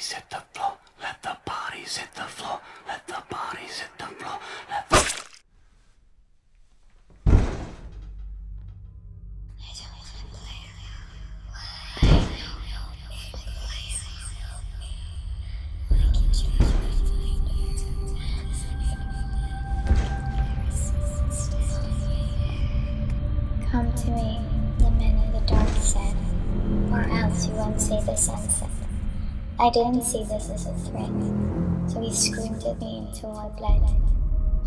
bodies hit the floor. Let the bodies hit the floor. Let the bodies hit the floor. Let the... Come to me, the men in the dark said, or else you won't see the sunset. I didn't see this as a threat, so he screamed at me until I bled.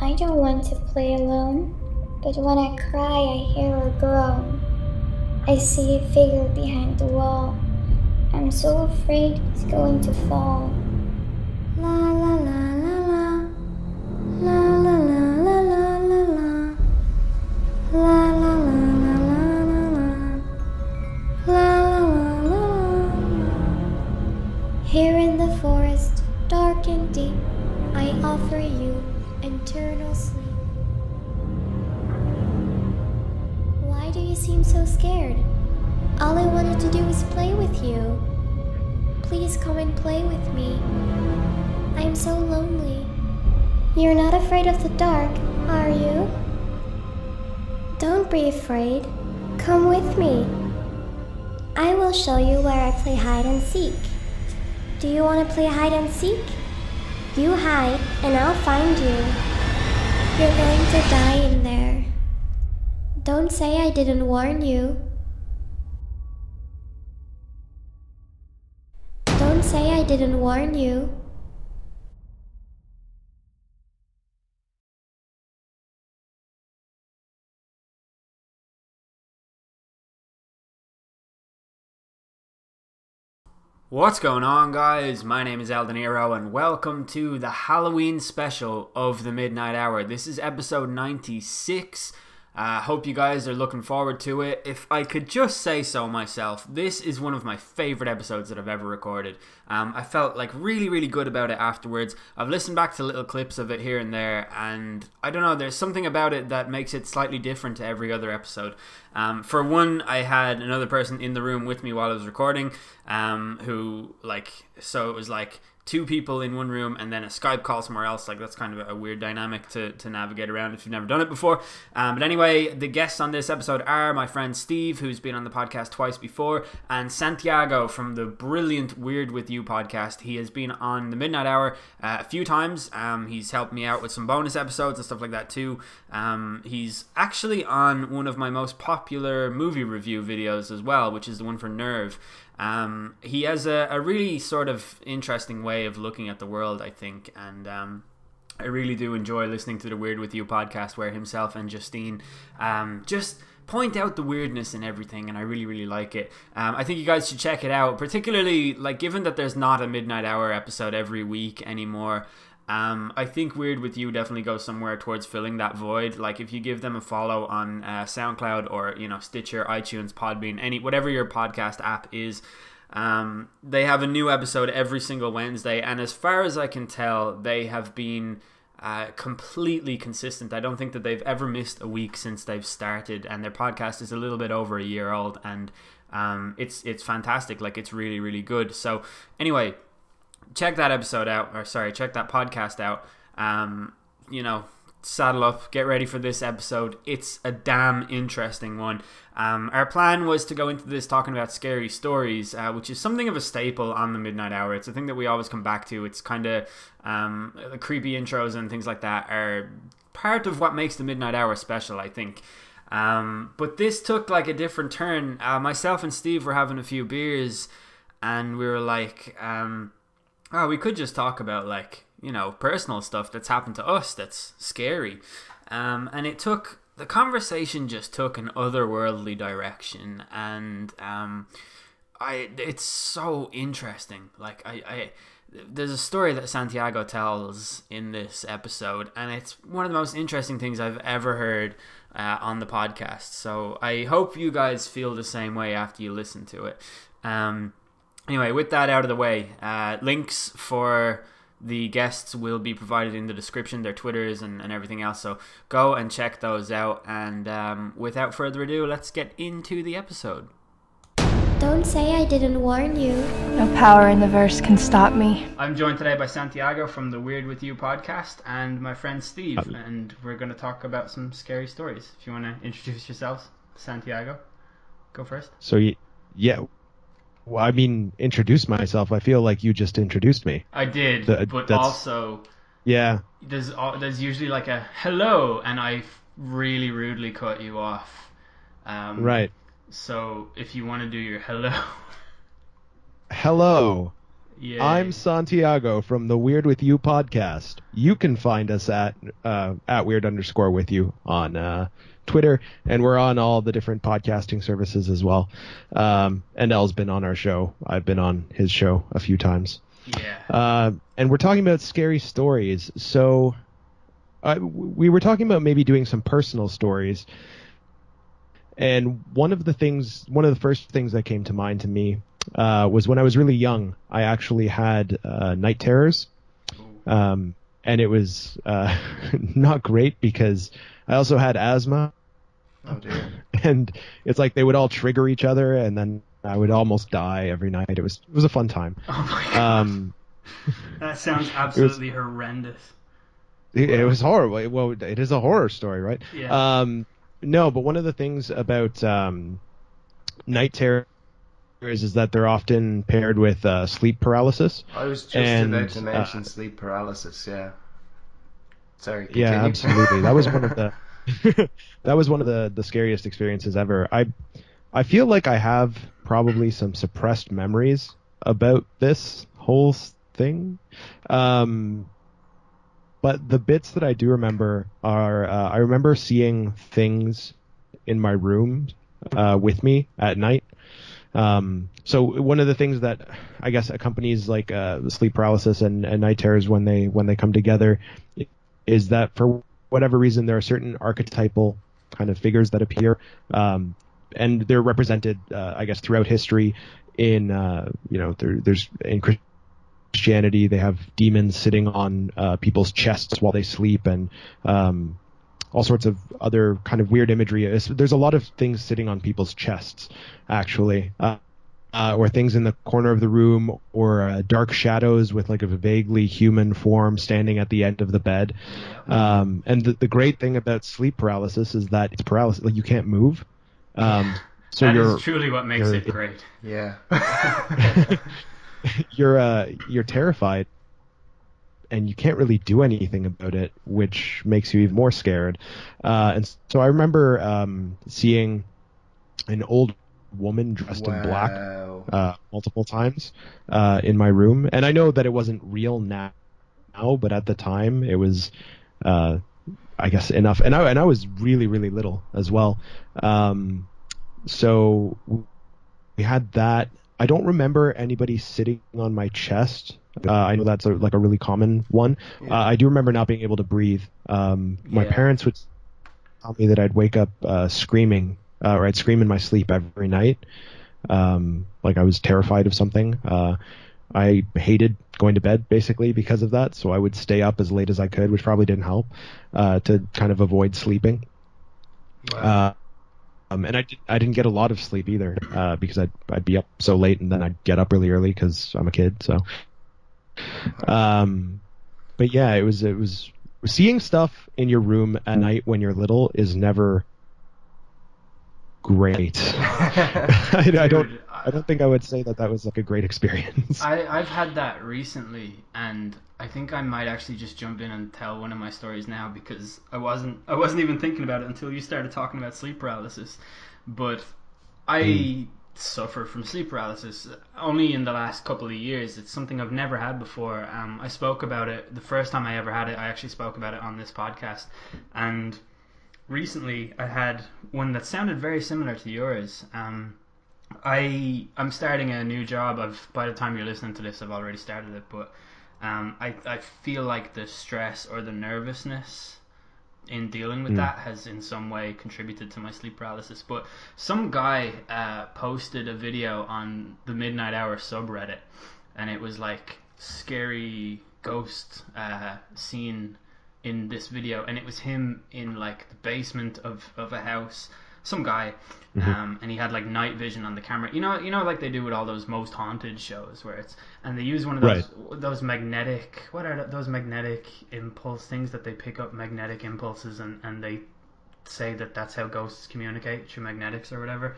I don't want to play alone, but when I cry I hear a groan. I see a figure behind the wall. I'm so afraid he's going to fall. La la la la la, la la la la la la la, la la la. Here in the forest, dark and deep, I offer you eternal sleep. Why do you seem so scared? All I wanted to do was play with you. Please come and play with me. I'm so lonely. You're not afraid of the dark, are you? Don't be afraid. Come with me. I will show you where I play hide and seek. Do you want to play hide and seek? You hide, and I'll find you. You're going to die in there. Don't say I didn't warn you. Don't say I didn't warn you. What's going on, guys? My name is Eldeniro and welcome to the Halloween special of the Midnight Hour. This is episode 96. Hope you guys are looking forward to it. If I could just say so myself, this is one of my favorite episodes that I've ever recorded. I felt like really good about it afterwards. I've listened back to little clips of it here and there, and I don't know, there's something about it that makes it slightly different to every other episode. For one, I had another person in the room with me while I was recording, so it was like two people in one room and then a Skype call somewhere else. Like, that's kind of a weird dynamic to navigate around if you've never done it before. But anyway, the guests on this episode are my friend Steve, who's been on the podcast twice before, and Santiago from the brilliant Weird With You podcast. He has been on the Midnight Hour a few times. He's helped me out with some bonus episodes and stuff like that too. He's actually on one of my most popular movie review videos as well, which is the one for Nerve. He has a really sort of interesting way of looking at the world, I think, and I really do enjoy listening to the Weird With You podcast, where himself and Justine just point out the weirdness in everything, and I really like it. I think you guys should check it out, particularly like given that there's not a Midnight Hour episode every week anymore. I think Weird With You definitely goes somewhere towards filling that void. Like, if you give them a follow on SoundCloud or, Stitcher, iTunes, Podbean, whatever your podcast app is, they have a new episode every single Wednesday, and as far as I can tell, they have been completely consistent. I don't think that they've ever missed a week since they've started, and their podcast is a little bit over a year old, and it's fantastic. Like, it's really good. So anyway, check that podcast out. Saddle up, get ready for this episode. It's a damn interesting one. Our plan was to go into this talking about scary stories, which is something of a staple on the Midnight Hour. It's a thing that we always come back to. It's kind of the creepy intros and things like that are part of what makes the Midnight Hour special, I think. But this took like a different turn. Myself and Steve were having a few beers, and we were like, we could just talk about, like, personal stuff that's happened to us that's scary. And the conversation just took an otherworldly direction, and it's so interesting. Like, there's a story that Santiago tells in this episode, and it's one of the most interesting things I've ever heard on the podcast. So I hope you guys feel the same way after you listen to it. Anyway, with that out of the way, links for the guests will be provided in the description, their Twitters and everything else, so go and check those out. And without further ado, let's get into the episode. Don't say I didn't warn you. No power in the verse can stop me. I'm joined today by Santiago from the Weird With You podcast and my friend Steve, and we're going to talk about some scary stories. If you want to introduce yourselves, Santiago, go first. So, yeah. Well, I mean, introduce myself. I feel like you just introduced me. I did, but also... Yeah. There's usually like a hello, and I really rudely cut you off. Right. So if you want to do your hello. Hello. Yeah. I'm Santiago from the Weird With You podcast. You can find us at weird_with you on Twitter, and we're on all the different podcasting services as well. And Elle's been on our show. I've been on his show a few times. Yeah. And we're talking about scary stories. So we were talking about maybe doing some personal stories. And one of the first things that came to mind to me was when I was really young. I actually had night terrors. And it was not great because I also had asthma. Oh dear. And it's like they would all trigger each other, and then I would almost die every night. It was a fun time. Oh my god. That sounds absolutely horrendous. It was horrible. Well, it is a horror story, right? Yeah. No, but one of the things about night terrors is that they're often paired with sleep paralysis. I was just about to mention sleep paralysis. Yeah. Sorry. Continue. Yeah, absolutely. That was one of the the scariest experiences ever. I feel like I have probably some suppressed memories about this whole thing. But the bits that I do remember are I remember seeing things in my room with me at night. So one of the things that I guess accompanies like sleep paralysis and night terrors when they come together is that for whatever reason there are certain archetypal kind of figures that appear, and they're represented I guess throughout history in there's in Christianity they have demons sitting on people's chests while they sleep, and all sorts of other kind of weird imagery. There's a lot of things sitting on people's chests actually, or things in the corner of the room, or dark shadows with like a vaguely human form standing at the end of the bed. And the great thing about sleep paralysis is that it's paralysis, like you can't move. So that is truly what makes it great. Yeah. You're terrified and you can't really do anything about it, which makes you even more scared. And so I remember seeing an old woman dressed in black multiple times in my room, and I know that it wasn't real now, but at the time it was I guess enough, and I was really, really little as well. So we had that. I don't remember anybody sitting on my chest. I know that's a really common one. Yeah. I do remember not being able to breathe. My parents would tell me that I'd wake up screaming, or I'd scream in my sleep every night. Like I was terrified of something. I hated going to bed basically because of that. So I would stay up as late as I could, which probably didn't help, to kind of avoid sleeping. Wow. And I didn't get a lot of sleep either, because I'd be up so late and then I'd get up really early because I'm a kid. So, but yeah, it was seeing stuff in your room at night when you're little is never great. I don't think I would say that was like a great experience. I've had that recently, and I think I might actually just jump in and tell one of my stories now, because I wasn't even thinking about it until you started talking about sleep paralysis. But I suffer from sleep paralysis only in the last couple of years. It's something I've never had before. I spoke about it the first time I ever had it. I actually spoke about it on this podcast, and recently I had one that sounded very similar to yours. I'm starting a new job. By the time you're listening to this, I've already started it, but I feel like the stress or the nervousness in dealing with that has in some way contributed to my sleep paralysis. But some guy posted a video on the Midnight Hour subreddit, and it was like scary ghost scene in this video, and it was him in like the basement of a house some guy, and he had like night vision on the camera. Like they do with all those most haunted shows where and they use one of those magnetic, what are those magnetic impulse things that they pick up magnetic impulses and they say that that's how ghosts communicate through magnetics or whatever.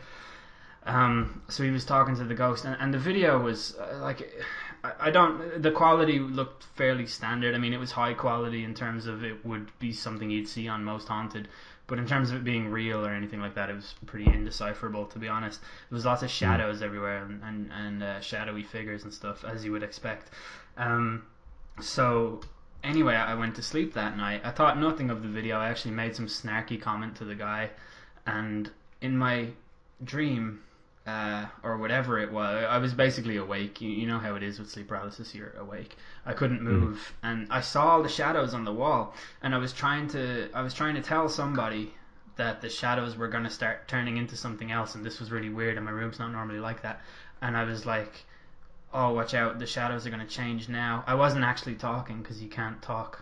So he was talking to the ghost, and the video was the quality looked fairly standard. I mean, it was high quality in terms of it would be something you'd see on Most Haunted, but in terms of it being real or anything like that, it was pretty indecipherable, to be honest. There was lots of shadows everywhere and shadowy figures and stuff, as you would expect. So anyway, I went to sleep that night. I thought nothing of the video. I actually made some snarky comment to the guy, and in my dream, or whatever it was, I was basically awake. You know how it is with sleep paralysis, you're awake. I couldn't move, and I saw all the shadows on the wall, and I was trying to tell somebody that the shadows were going to start turning into something else, and this was really weird, and my room's not normally like that. And I was like, oh, watch out, the shadows are going to change now. I wasn't actually talking because you can't talk,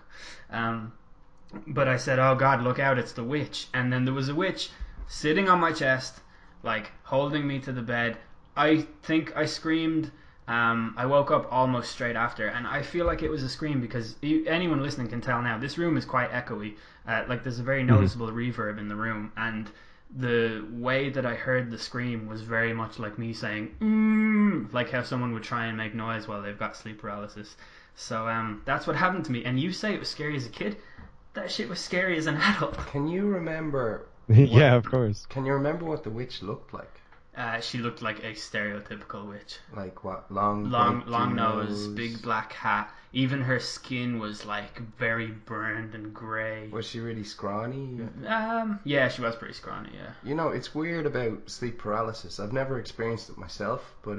but I said, oh God, look out, it's the witch. And then there was a witch sitting on my chest, like holding me to the bed. I think I screamed. I woke up almost straight after, and I feel like it was a scream because anyone listening can tell now this room is quite echoey. Like there's a very noticeable reverb in the room, and the way that I heard the scream was very much like me saying like how someone would try and make noise while they've got sleep paralysis. So that's what happened to me. And you say it was scary as a kid. That shit was scary as an adult. Can you remember Yeah, of course. Can you remember what the witch looked like? She looked like a stereotypical witch. Like what? Long nose, big black hat. Even her skin was like very burned and grey. Was she really scrawny? Yeah, she was pretty scrawny, yeah. You know, it's weird about sleep paralysis. I've never experienced it myself, but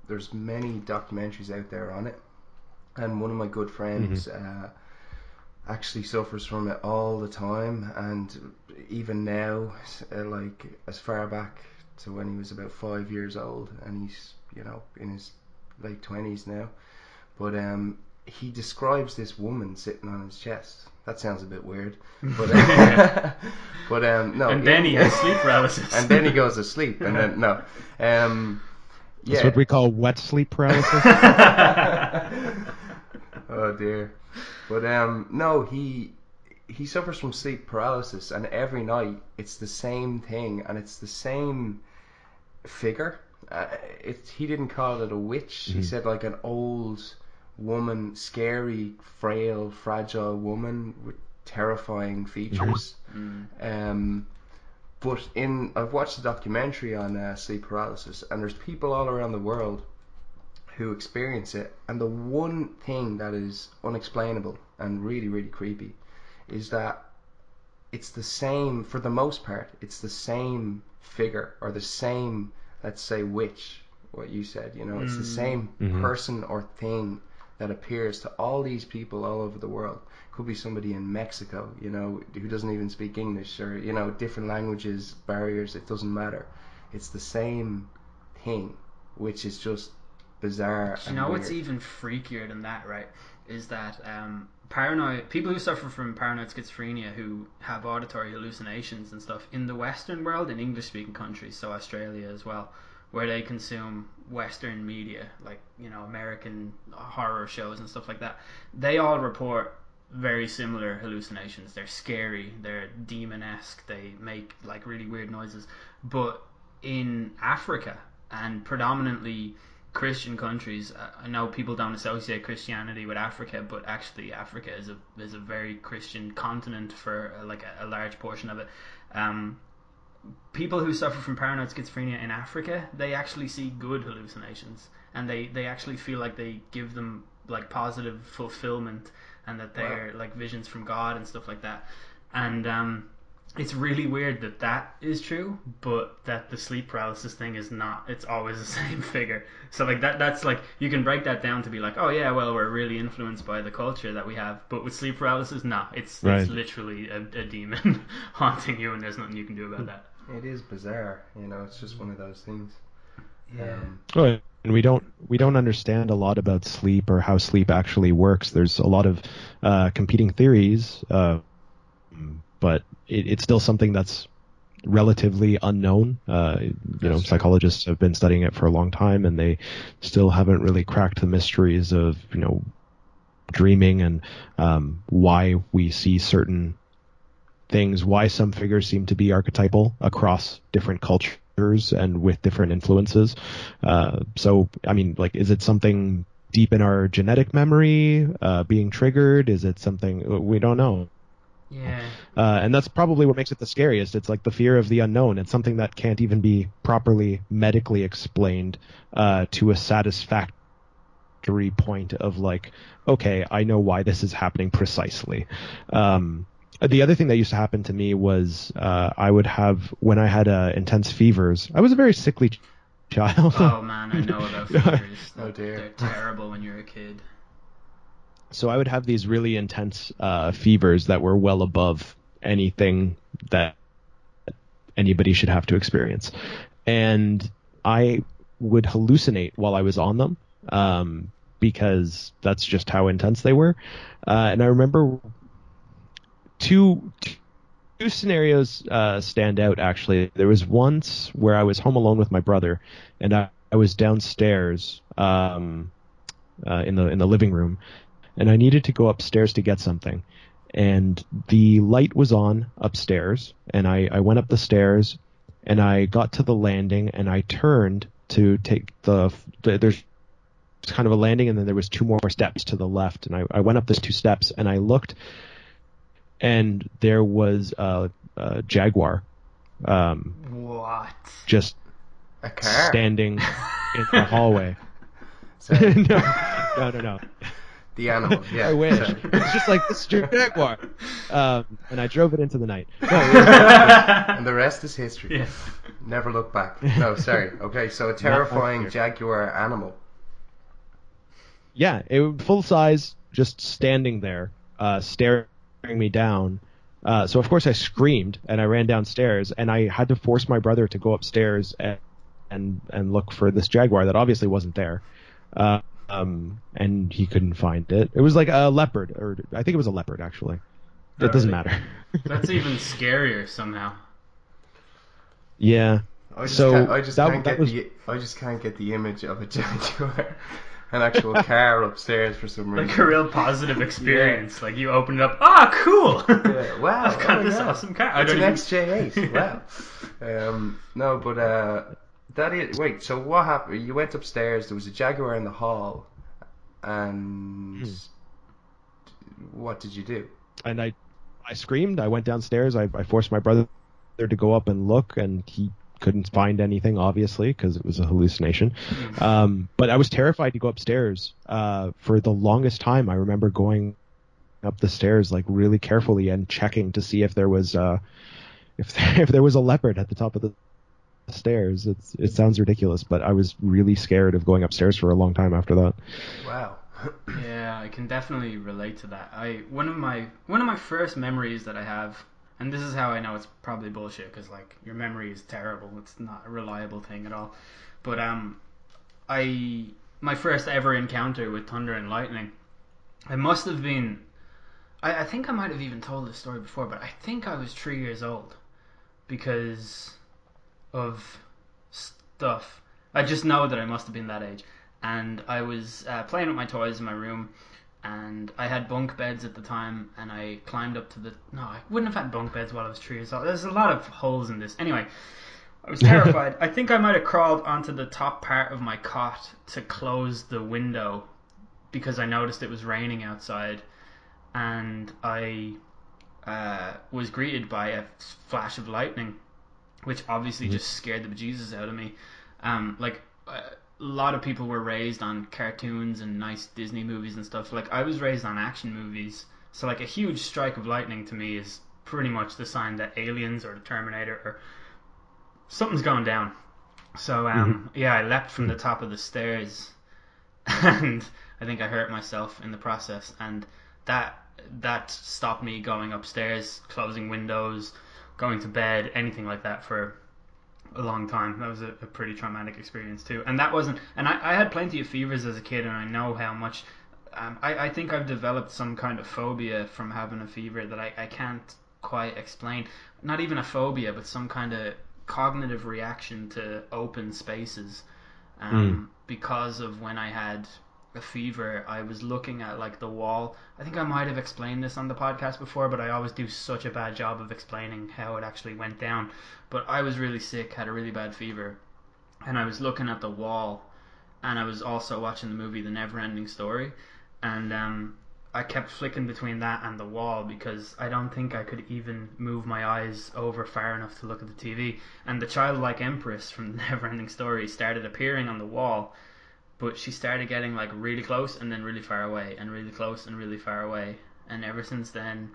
there's many documentaries out there on it. And one of my good friends actually suffers from it all the time, and even now, like as far back to when he was about 5 years old, and he's, you know, in his late 20s now. But he describes this woman sitting on his chest. That sounds a bit weird, but no. And then he has sleep paralysis. And then he goes to sleep, and then no. That's what we call wet sleep paralysis. Oh dear. But no, he suffers from sleep paralysis, and every night it's the same thing, and it's the same figure. He didn't call it a witch. He said like an old woman, scary, frail, fragile woman with terrifying features. But I've watched a documentary on sleep paralysis, and there's people all around the world who experience it, and the one thing that is unexplainable and really, really creepy is that it's the same, for the most part, it's the same figure, or the same, let's say, witch, what you said, you know, it's the same person or thing that appears to all these people all over the world. Could be somebody in Mexico, you know, who doesn't even speak English, or, you know, different languages, barriers, it doesn't matter. It's the same thing, which is just bizarre. You know what's even freakier than that, right, is that people who suffer from paranoid schizophrenia, who have auditory hallucinations and stuff, in the Western world, in English speaking countries, so Australia as well, where they consume Western media, like, you know, American horror shows and stuff like that, they all report very similar hallucinations. They're scary, they're demon-esque, they make like really weird noises. But in Africa, and predominantly Christian countries, I know people don't associate Christianity with Africa, but actually Africa is a very Christian continent for like a large portion of it. People who suffer from paranoid schizophrenia in Africa, they actually see good hallucinations, and they actually feel like they give them like positive fulfillment, and that they're like visions from God and stuff like that. And it's really weird that is true, but that the sleep paralysis thing is not. It's always the same figure. So like that's like, you can break that down to be like, oh yeah, well, we're really influenced by the culture that we have. But with sleep paralysis, no, it's literally a demon haunting you, and there's nothing you can do about that. It is bizarre, you know. It's just one of those things. Yeah. And we don't understand a lot about sleep or how sleep actually works. There's a lot of competing theories, but it's still something that's relatively unknown. Psychologists have been studying it for a long time, and they still haven't really cracked the mysteries of dreaming and why we see certain things, why some figures seem to be archetypal across different cultures and with different influences. Is it something deep in our genetic memory being triggered? Is it something we don't know? Yeah. And that's probably what makes it the scariest. It's like the fear of the unknown. It's something that can't even be properly medically explained to a satisfactory point of like, okay, I know why this is happening precisely. The other thing that used to happen to me was I would have, when I had intense fevers, I was a very sickly child. Oh man, I know about fevers. Oh dear. They're terrible when you're a kid. So I would have these really intense fevers that were well above anything that anybody should have to experience. And I would hallucinate while I was on them because that's just how intense they were. And I remember two scenarios stand out, actually. There was once where I was home alone with my brother, and I was downstairs in the living room, and I needed to go upstairs to get something. And the light was on upstairs, and I went up the stairs, and I got to the landing, and I turned to take there's kind of a landing, and then there was 2 more steps to the left, and I went up those 2 steps, and I looked, and there was a Jaguar. What? Just A car? standing in the hallway. No. The animal, yeah. I wish. It's just like this Jaguar. And I drove it into the night. No, And the rest is history. Yeah. Never look back. No, sorry. Okay, so a terrifying Jaguar animal. yeah, it full size, just standing there, staring me down. So of course I screamed and I ran downstairs, and I had to force my brother to go upstairs and look for this Jaguar that obviously wasn't there. And he couldn't find it. It was like a leopard, or I think it was a leopard actually. It doesn't matter. That's even scarier somehow. Yeah. I just can't get the image of a Jaguar, an actual car upstairs for some reason. Like a real positive experience. Yeah. Like you open it up, cool! Yeah, wow, I've got this awesome car. It's an XJ8. Wow. No, but wait. So what happened? You went upstairs. There was a Jaguar in the hall, and what did you do? And I screamed. I went downstairs. I forced my brother to go up and look, and he couldn't find anything, obviously, because it was a hallucination. But I was terrified to go upstairs. For the longest time, I remember going up the stairs like really carefully and checking to see if there was if there was a leopard at the top of the stairs. It sounds ridiculous, but I was really scared of going upstairs for a long time after that. Wow. Yeah, I can definitely relate to that. One of my first memories that I have, and this is how I know it's probably bullshit, because like your memory is terrible. It's not a reliable thing at all. But my first ever encounter with thunder and lightning, I must have been, I think I might have even told this story before, but I think I was 3 years old because of stuff. I just know that I must have been that age. And I was playing with my toys in my room, and I had bunk beds at the time, and I climbed up to no, I wouldn't have had bunk beds while I was 3 years old. There's a lot of holes in this. Anyway, I was terrified. I think I might have crawled onto the top part of my cot to close the window because I noticed it was raining outside, and I was greeted by a flash of lightning, which obviously just scared the bejesus out of me. A lot of people were raised on cartoons and nice Disney movies and stuff. Like, I was raised on action movies, so like a huge strike of lightning to me is pretty much the sign that aliens or the Terminator or something's going down. So yeah, I leapt from the top of the stairs, and I think I hurt myself in the process, and that stopped me going upstairs, closing windows, going to bed, anything like that for a long time. That was a pretty traumatic experience too. And that wasn't, and I had plenty of fevers as a kid, and I know how much I think I've developed some kind of phobia from having a fever that I can't quite explain. Not even a phobia, but some kind of cognitive reaction to open spaces. Because of when I had a fever, I was looking at like the wall. I think I might have explained this on the podcast before, but I always do such a bad job of explaining how it actually went down. But I was really sick, had a really bad fever, and I was looking at the wall, and I was also watching the movie The Never-Ending Story, and I kept flicking between that and the wall because I don't think I could even move my eyes over far enough to look at the TV. And the childlike empress from The Never-Ending Story started appearing on the wall, but she started getting like really close and then really far away, and really close and really far away. And ever since then,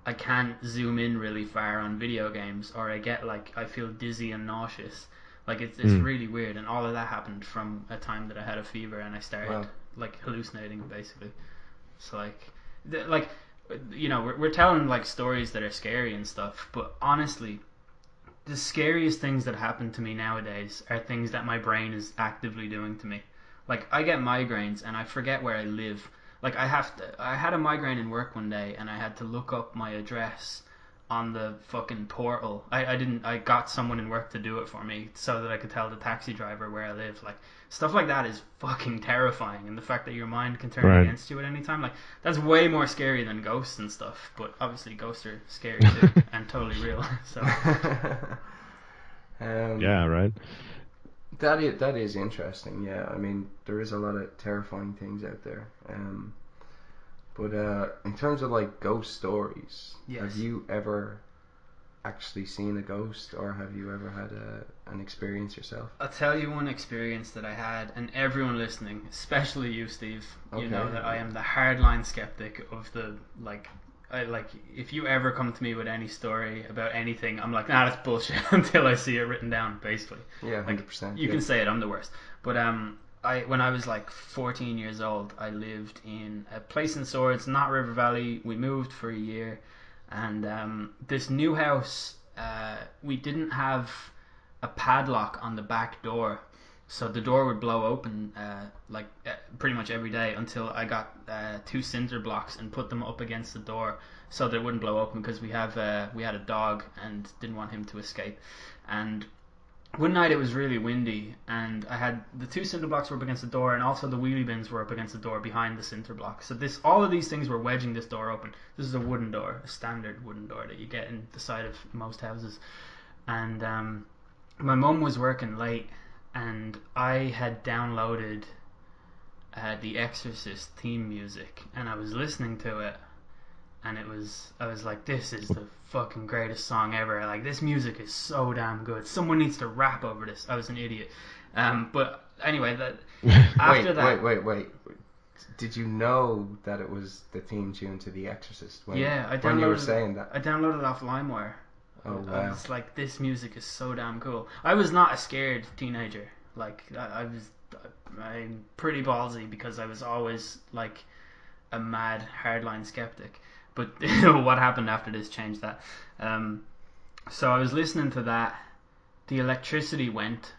I can't zoom in really far on video games, or I get like, I feel dizzy and nauseous. Like it's really weird, and all of that happened from a time that I had a fever and I started like hallucinating basically. So like you know, we're telling like stories that are scary and stuff, but honestly, the scariest things that happen to me nowadays are things that my brain is actively doing to me. Like I get migraines and I forget where I live. Like I had a migraine in work one day and I had to look up my address on the fucking portal. I got someone in work to do it for me so that I could tell the taxi driver where I live. Like stuff like that is fucking terrifying, and the fact that your mind can turn against you at any time, like that's way more scary than ghosts and stuff. But obviously ghosts are scary too and totally real. So yeah, right. That is interesting. Yeah, I mean there is a lot of terrifying things out there. But in terms of like ghost stories, have you ever actually seen a ghost, or have you ever had an experience yourself? I'll tell you one experience that I had, and everyone listening, especially you, Steve, you know that I am the hardline skeptic of the if you ever come to me with any story about anything, I'm like, nah, that's bullshit until I see it written down, basically. Yeah, 100%. You can say it, I'm the worst. But when I was like 14 years old, I lived in a place in Swords, not River Valley. We moved for a year, and this new house, we didn't have a padlock on the back door, so the door would blow open pretty much every day until I got 2 cinder blocks and put them up against the door so that it wouldn't blow open, because we had a dog and didn't want him to escape. And one night it was really windy, and I had the 2 cinder blocks were up against the door, and also the wheelie bins were up against the door behind the cinder blocks. So all of these things were wedging this door open. This is a wooden door, a standard wooden door that you get in the side of most houses. And my mum was working late, and I had downloaded the Exorcist theme music, and I was listening to it, and I was like, this is the fucking greatest song ever. Like, this music is so damn good. Someone needs to rap over this. I was an idiot. But anyway, Wait. Did you know that it was the theme tune to The Exorcist when you were saying that? I downloaded it off LimeWire. Oh, wow. I was like, this music is so damn cool. I was not a scared teenager. Like, I'm pretty ballsy because I was always like a mad hardline skeptic. But what happened after this changed that. So I was listening to that. The electricity went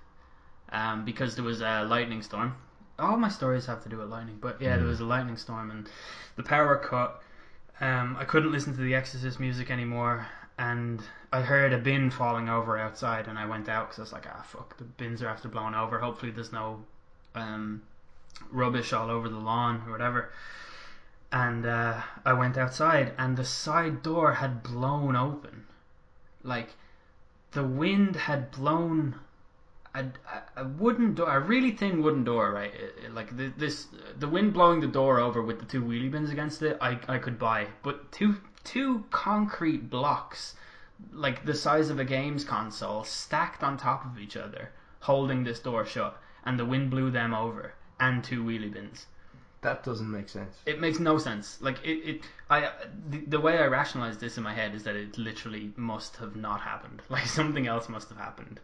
because there was a lightning storm. All my stories have to do with lightning, but yeah, there was a lightning storm and the power cut. I couldn't listen to the Exorcist music anymore, and I heard a bin falling over outside, and I went out because I was like, fuck, the bins are after blowing over. Hopefully there's no rubbish all over the lawn or whatever. And I went outside, and the side door had blown open. Like, the wind had blown a wooden door, a really thin wooden door, right? The wind blowing the door over with the 2 wheelie bins against it, I could buy. But two concrete blocks, like the size of a games console, stacked on top of each other, holding this door shut, and the wind blew them over, and 2 wheelie bins. That doesn't make sense. It makes no sense. Like the way I rationalize this in my head is that it literally must have not happened. Like something else must have happened.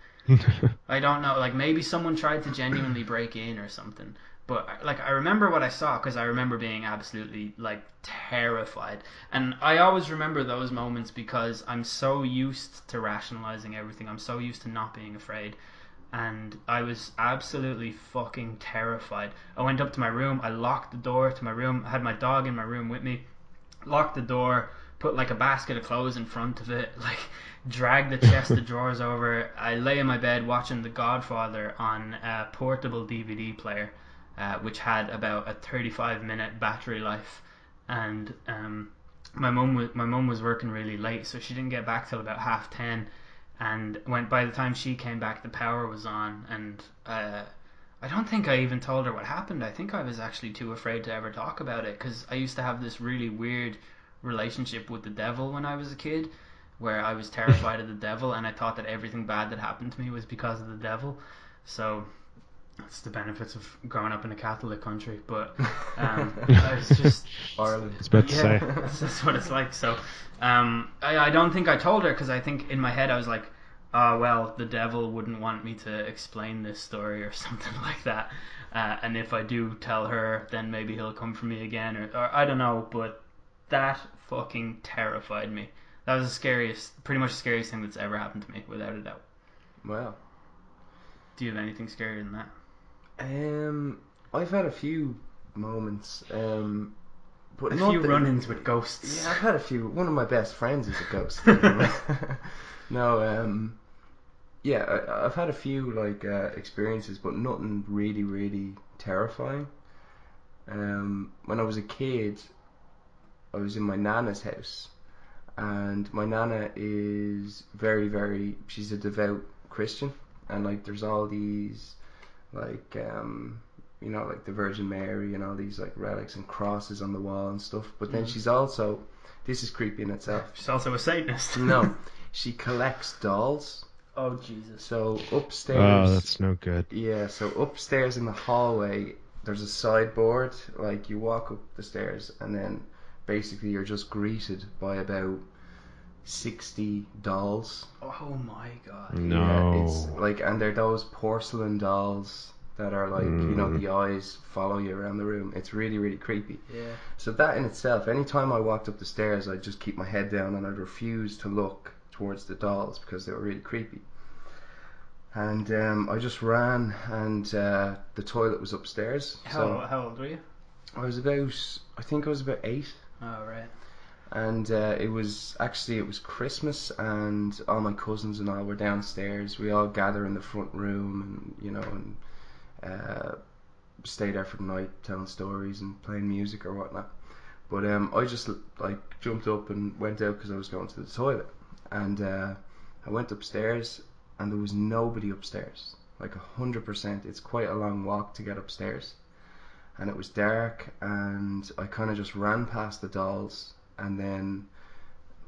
I don't know. Like maybe someone tried to genuinely break in or something. But like I remember what I saw, because I remember being absolutely like terrified. And I always remember those moments because I'm so used to rationalizing everything. I'm so used to not being afraid. And I was absolutely fucking terrified. I went up to my room, I locked the door to my room, I had my dog in my room with me, locked the door, put like a basket of clothes in front of it, like drag the chest of drawers over. I lay in my bed watching The Godfather on a portable DVD player, which had about a 35-minute battery life, and my mum was working really late, so she didn't get back till about 10:30, and by the time she came back, the power was on, and I don't think I even told her what happened. I think I was actually too afraid to ever talk about it, because I used to have this really weird relationship with the devil when I was a kid, where I was terrified of the devil, and I thought that everything bad that happened to me was because of the devil. So that's the benefits of growing up in a Catholic country. But I was just Ireland. I was about to say. that's what it's like. So I don't think I told her, because I think in my head I was like, oh well, the devil wouldn't want me to explain this story or something like that, and if I do tell her, then maybe he'll come for me again, or I don't know. But that fucking terrified me. That was pretty much the scariest thing that's ever happened to me, without a doubt. Wow. Do you have anything scarier than that? I've had a few moments, but A few run-ins with ghosts. Yeah, I've had a few. One of my best friends is a ghost. No, yeah, I've had a few like experiences, but nothing really, really terrifying. When I was a kid, I was in my nana's house, and my nana is very, very. She's a devout Christian, and like there's all these like like the Virgin Mary and all these like relics and crosses on the wall and stuff. But then she's also, this is creepy in itself. She's also a Satanist. No, she collects dolls. Oh Jesus. So upstairs. Oh, that's no good. Yeah, so upstairs in the hallway, there's a sideboard. Like you walk up the stairs, and then basically you're just greeted by about 60 dolls. Oh my god. No. Yeah, it's like, and they're those porcelain dolls that are like, the eyes follow you around the room. It's really, really creepy. Yeah. So that in itself, anytime I walked up the stairs, I'd just keep my head down and I'd refuse to look towards the dolls because they were really creepy. And I just ran, and the toilet was upstairs. How old were you? I think I was about 8. Oh right. And it was Christmas, and all my cousins and all were downstairs. We all gather in the front room, and stay there for the night telling stories and playing music or whatnot. But I just like jumped up and went out because I was going to the toilet, and I went upstairs, and there was nobody upstairs, like 100%. It's quite a long walk to get upstairs, and it was dark, and I kind of just ran past the dolls and then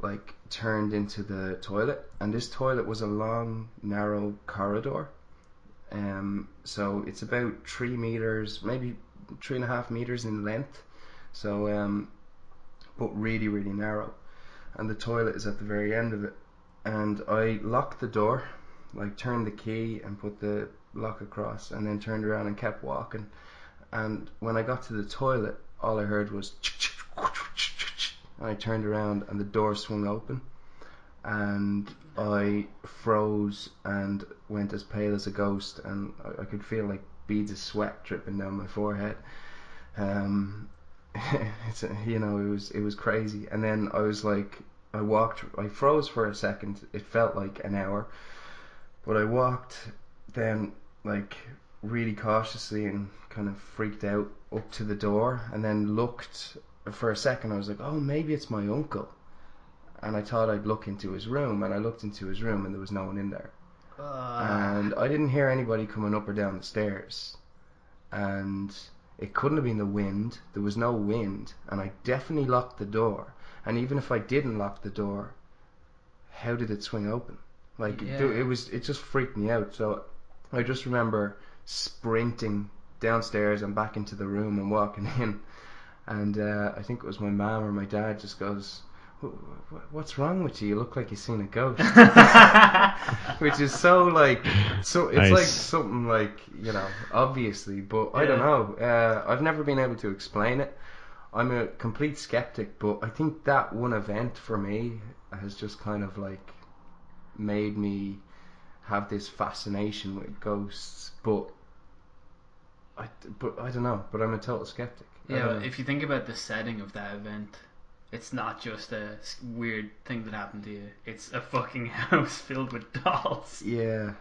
like turned into the toilet, and this toilet was a long narrow corridor, so it's about 3 meters, maybe 3.5 meters in length, so but really, really narrow, and the toilet is at the very end of it. And I locked the door, like turned the key and put the lock across, and then turned around and kept walking. And when I got to the toilet, all I heard was and I turned around and the door swung open, and I froze and went as pale as a ghost, and I could feel like beads of sweat dripping down my forehead. It was crazy. And then I was like, I froze for a second. It felt like an hour, but I walked then like really cautiously and kind of freaked out up to the door, and then looked for a second. I was like, oh, maybe it's my uncle, and I thought I'd look into his room, and I looked into his room, and there was no one in there. And I didn't hear anybody coming up or down the stairs, and it couldn't have been the wind. There was no wind, and I definitely locked the door. And even if I didn't lock the door, how did it swing open? Like, it just freaked me out. So I just remember sprinting downstairs and back into the room and walking in, and I think it was my mom or my dad just goes, what's wrong with you? You look like you've seen a ghost. Which is so like, so it's nice. Like something like, obviously, but I don't know. I've never been able to explain it. I'm a complete skeptic, but I think that one event for me has just kind of like made me have this fascination with ghosts. But I don't know. But I'm a total skeptic. Yeah, if you think about the setting of that event, it's not just a weird thing that happened to you. It's a fucking house filled with dolls. Yeah.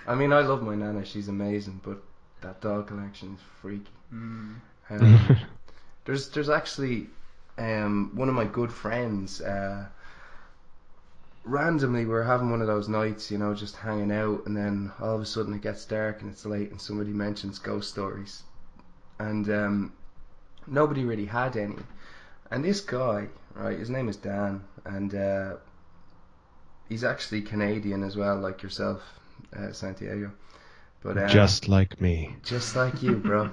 I mean, I love my nana. She's amazing, but that doll collection is freaky. There's actually one of my good friends. Randomly, we were having one of those nights, just hanging out, and then all of a sudden it gets dark and it's late, and somebody mentions ghost stories, and nobody really had any. And this guy, right, his name is Dan, and he's actually Canadian as well, like yourself, Santiago. But just like me. Just like you, bro.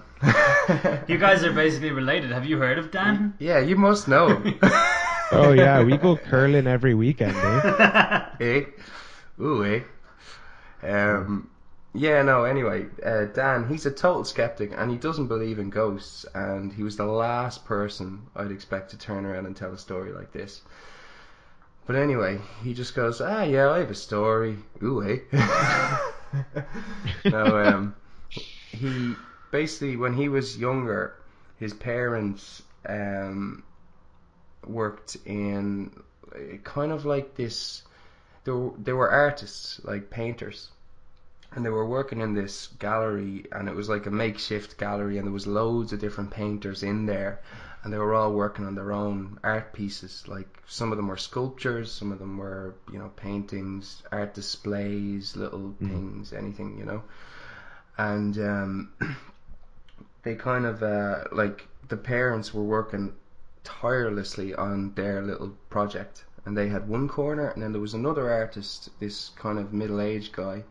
You guys are basically related. Have you heard of Dan? Yeah, you must know him. Oh yeah, we go curling every weekend, eh? Eh? Ooh, eh? Yeah, no, anyway, Dan, he's a total skeptic and he doesn't believe in ghosts, and he was the last person I'd expect to turn around and tell a story like this. But anyway, he just goes, yeah, I have a story. Ooh, eh? No, he basically, when he was younger, his parents worked in kind of like this. They were artists, like painters, and they were working in this gallery, and it was like a makeshift gallery, and there was loads of different painters in there, and they were all working on their own art pieces. Like some of them were sculptures, some of them were paintings, art displays, little things, anything, and they kind of like the parents were working tirelessly on their little project, and they had one corner, and then there was another artist, this kind of middle-aged guy,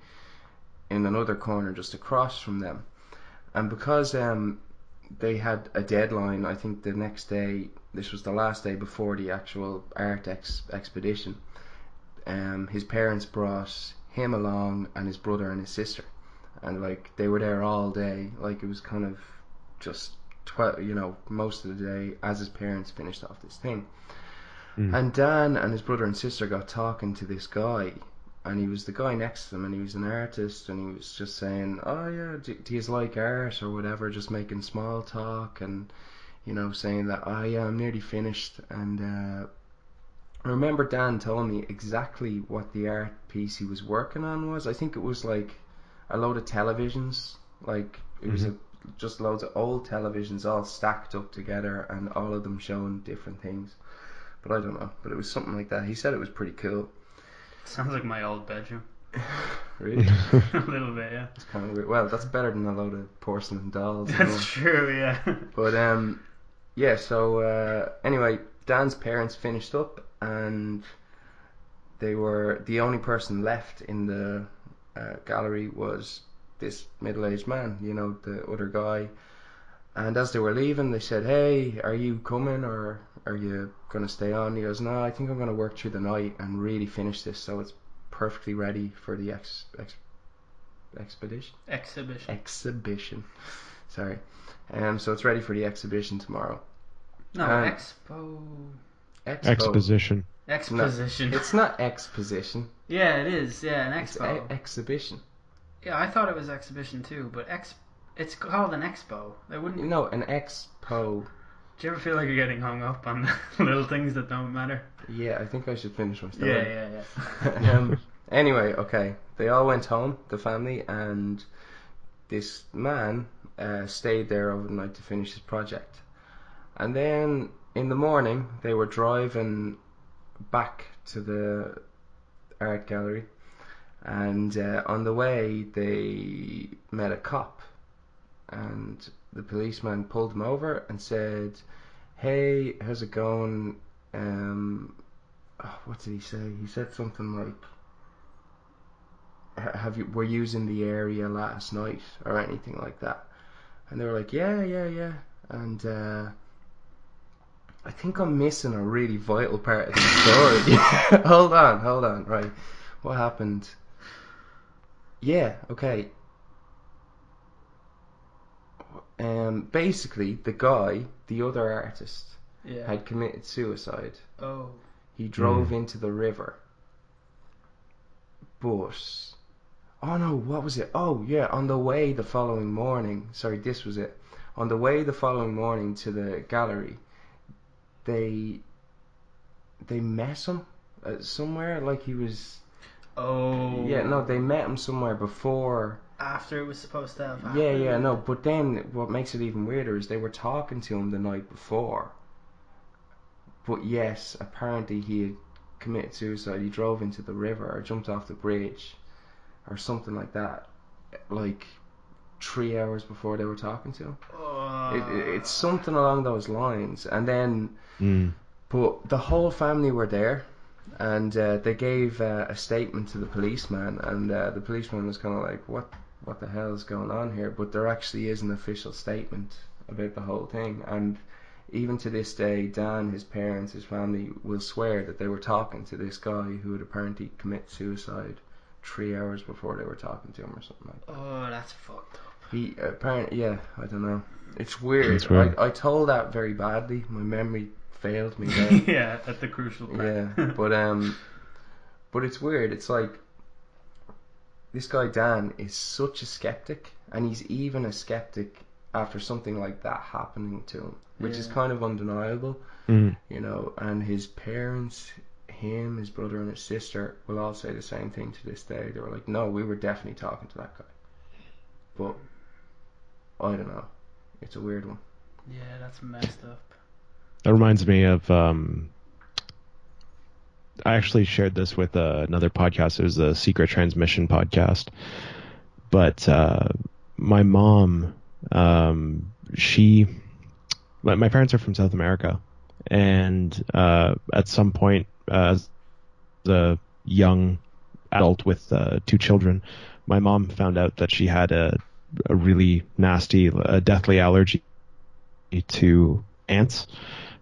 in another corner just across from them. And because they had a deadline, I think the next day, this was the last day before the actual art expedition, his parents brought him along and his brother and his sister, and like they were there all day. Like it was kind of just most of the day as his parents finished off this thing. And Dan and his brother and sister got talking to this guy, and he was the guy next to them, and he was an artist, and he was just saying, oh yeah, do you like art or whatever, just making small talk, and saying that, oh yeah, I'm nearly finished. And I remember Dan told me exactly what the art piece he was working on was. I think it was like a load of televisions, like it was just loads of old televisions all stacked up together, and all of them showing different things. But I don't know, but it was something like that. He said it was pretty cool. Sounds like my old bedroom. Really? A little bit, yeah. It's kind of weird. Well, that's better than a load of porcelain dolls. That's true, yeah. But yeah. So anyway, Dan's parents finished up, and they were the only person left in the gallery was this middle-aged man, the other guy. And as they were leaving, they said, hey, are you coming, or are you going to stay on? He goes, no, I think I'm going to work through the night and really finish this so it's perfectly ready for the exhibition. Sorry. So it's ready for the exhibition tomorrow. No, Exposition. Exposition. No, it's not exposition. Yeah, it is. Yeah, an expo. It's exhibition. Yeah, I thought it was exhibition too, but it's called an expo. They wouldn't. No, an expo. Do you ever feel like you're getting hung up on little things that don't matter? Yeah, I think I should finish my story. Yeah. Anyway, okay. They all went home, the family, and this man stayed there overnight to finish his project. And then in the morning, they were driving back to the art gallery, and on the way, they met a cop. And the policeman pulled him over and said, hey, how's it going? What did he say? He said something like, were you in the area last night or anything like that? And they were like, yeah. And I think I'm missing a really vital part of the story. Hold on, right. What happened? Yeah, okay. Basically, the guy, the other artist, had committed suicide. Oh. He drove into the river. But, oh no, what was it? Oh yeah, on the way the following morning, sorry, this was it. On the way the following morning to the gallery, they they met him somewhere, like he was. Oh. Yeah, no, they met him somewhere before. After it was supposed to have happened. Yeah, no, but then what makes it even weirder is they were talking to him the night before. But yes, apparently he had committed suicide. He drove into the river or jumped off the bridge or something like that, like 3 hours before they were talking to him. It's something along those lines. And then, but the whole family were there, and they gave a statement to the policeman, and the policeman was kind of like, what the hell is going on here? But there actually is an official statement about the whole thing, and even to this day, Dan, his parents, his family will swear that they were talking to this guy who had apparently committed suicide 3 hours before they were talking to him or something like that. Oh, that's fucked up. He apparently, yeah, I don't know. It's weird. It's weird. I told that very badly. My memory failed me there. Yeah, at the crucial part. Yeah, but it's weird. It's like this guy Dan is such a skeptic, and he's even a skeptic after something like that happening to him, which is kind of undeniable, you know. And his parents, him, his brother, and his sister will all say the same thing to this day. They were like, "No, we were definitely talking to that guy," but I don't know. It's a weird one. Yeah, that's messed up. That reminds me of I actually shared this with another podcast. It was the Secret Transmission podcast. But my mom, my parents are from South America, and at some point, as a young adult with 2 children, my mom found out that she had a really nasty, deathly allergy to ants.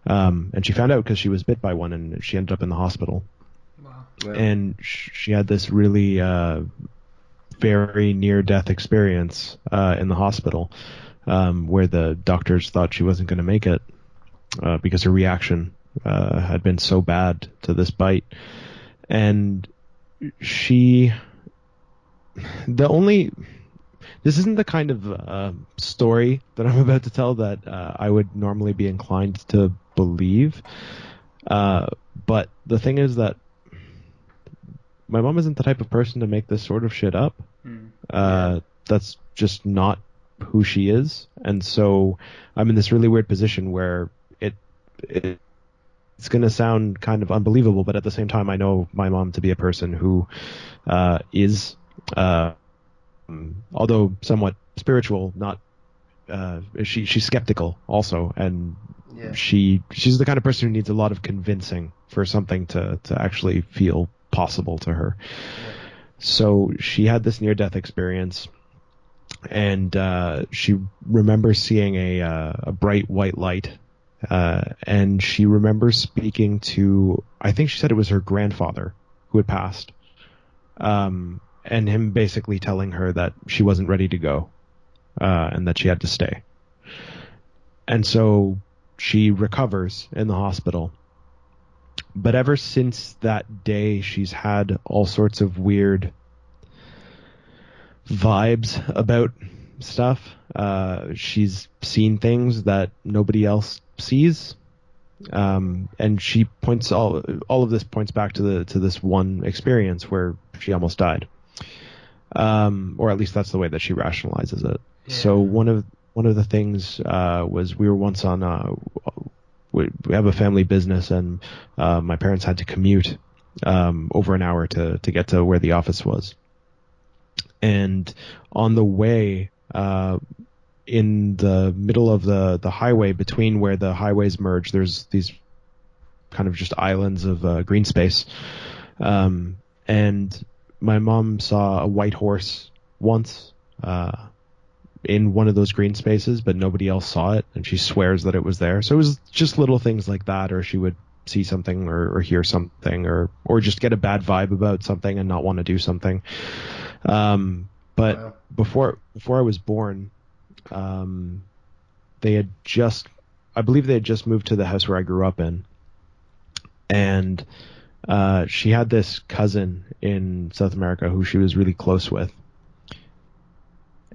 And she found out because she was bit by one, and she ended up in the hospital. Wow. And she had this really very near-death experience in the hospital, where the doctors thought she wasn't going to make it because her reaction had been so bad to this bite. And this isn't the kind of story that I'm about to tell that I would normally be inclined to believe. But the thing is that my mom isn't the type of person to make this sort of shit up. That's just not who she is. And so I'm in this really weird position where it's going to sound kind of unbelievable, but at the same time, I know my mom to be a person who is... although somewhat spiritual, not she's skeptical also, and she's the kind of person who needs a lot of convincing for something to actually feel possible to her. So she had this near-death experience, and she remembers seeing a bright white light, and she remembers speaking to, I think she said it was her grandfather who had passed, and him basically telling her that she wasn't ready to go, and that she had to stay. And so she recovers in the hospital. But ever since that day, she's had all sorts of weird vibes about stuff. She's seen things that nobody else sees. And she points all of this points back to this one experience where she almost died. Or at least that's the way that she rationalizes it. Yeah. So one of the things was we were once on we have a family business, and my parents had to commute over an hour to get to where the office was. And on the way, in the middle of the highway, between where the highways merge, there's these kind of just islands of green space. And my mom saw a white horse once in one of those green spaces, but nobody else saw it, and she swears that it was there. So it was just little things like that, or she would see something or hear something, or just get a bad vibe about something and not want to do something. But before I was born, I believe they had just moved to the house where I grew up in, and she had this cousin in South America who she was really close with.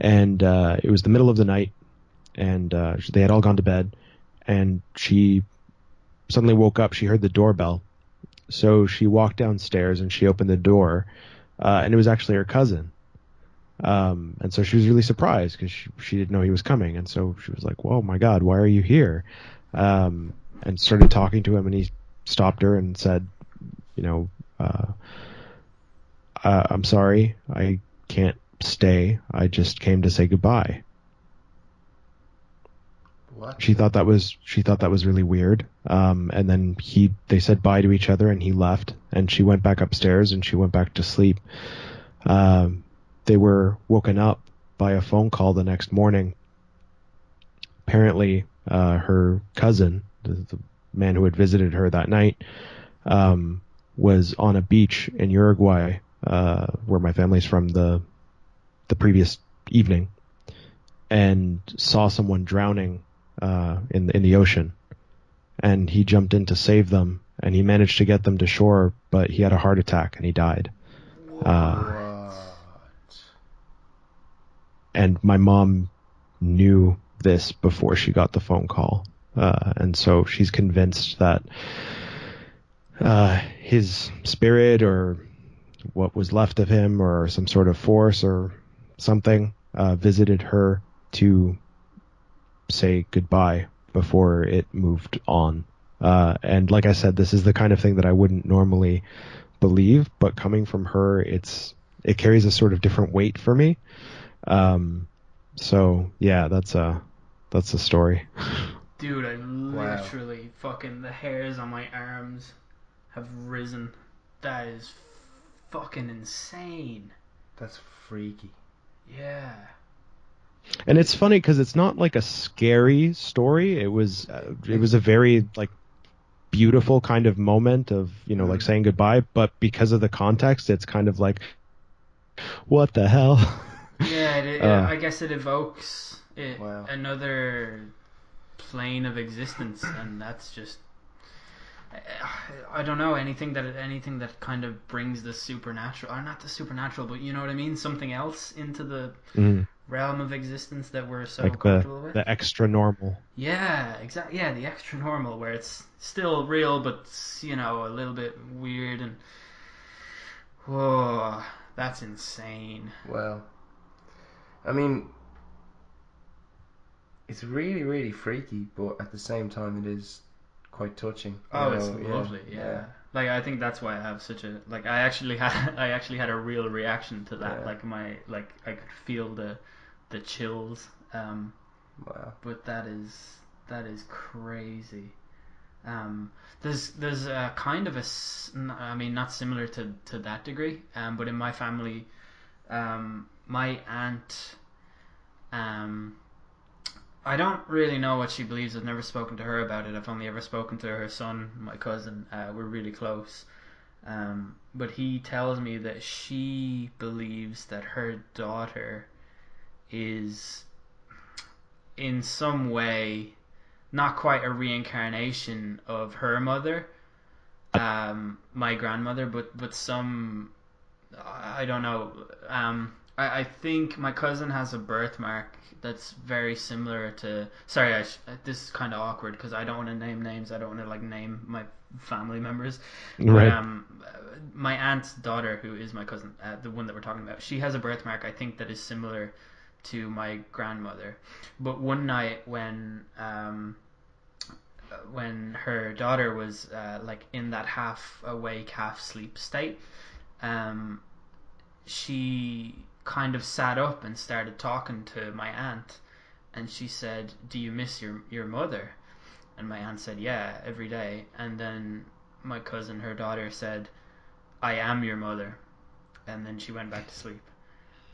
And it was the middle of the night, and they had all gone to bed, and she suddenly woke up. She heard the doorbell, So she walked downstairs and she opened the door, and it was actually her cousin. And so she was really surprised because she didn't know he was coming. And so she was like, "Whoa, my God, why are you here?" And started talking to him, and he stopped her and said, you know, "I'm sorry, I can't stay. I just came to say goodbye." What? She thought that was really weird. And then they said bye to each other, and he left, and she went back upstairs and she went back to sleep. They were woken up by a phone call the next morning. Apparently, her cousin, the man who had visited her that night, was on a beach in Uruguay, where my family's from, the previous evening, and saw someone drowning in the ocean, and he jumped in to save them, and he managed to get them to shore, but he had a heart attack and he died. And my mom knew this before she got the phone call, and so she's convinced that his spirit, or what was left of him, or some sort of force or something, visited her to say goodbye before it moved on. And like I said, this is the kind of thing that I wouldn't normally believe, but coming from her, it carries a sort of different weight for me. So yeah, that's a story. Dude, I literally fucking, the hairs on my arms have risen. That is fucking insane. That's freaky. Yeah. And it's funny because it's not like a scary story. It was a very like beautiful kind of moment of, like saying goodbye, but because of the context, it's kind of like, what the hell? Yeah, I guess it evokes another plane of existence, and that's just, I don't know, anything that kind of brings the supernatural, or not the supernatural, but you know what I mean, something else into the realm of existence that we're so like comfortable with. The extra normal. Yeah, exactly. Yeah, the extra normal, where it's still real, but a little bit weird, and whoa, that's insane. Well, I mean, it's really, really freaky, but at the same time, it is quite touching. It's lovely. Yeah. Like, I think that's why I have such a, like, I actually had a real reaction to that. Yeah. Like, I could feel the chills. Wow. But that is crazy. There's a kind of I mean, not similar to that degree, but in my family, my aunt, I don't really know what she believes. I've never spoken to her about it. I've only ever spoken to her son, my cousin. We're really close. But he tells me that she believes that her daughter is in some way not quite a reincarnation of her mother, my grandmother, but some, I don't know. I think my cousin has a birthmark that's very similar to. Sorry, this is kind of awkward because I don't want to name names. I don't want to name my family members. Right. But my aunt's daughter, who is my cousin, the one that we're talking about, she has a birthmark, I think, that is similar to my grandmother. But one night when her daughter was in that half awake, half sleep state, she kind of sat up and started talking to my aunt, and she said, "Do you miss your mother?" And my aunt said, "Yeah, every day." And then my cousin, her daughter, said, "I am your mother," and then she went back to sleep.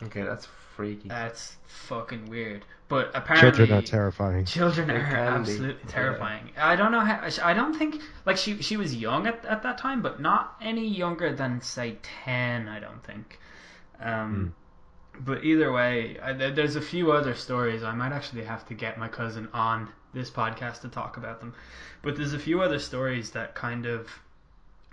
Okay, that's freaky. That's fucking weird. But apparently, Children are terrifying. Children They are can absolutely be, terrifying. Yeah. I don't know how. I don't think she was young at that time, but not any younger than say 10. I don't think. But either way, there's a few other stories. I might actually have to get my cousin on this podcast to talk about them. But there's a few other stories that kind of,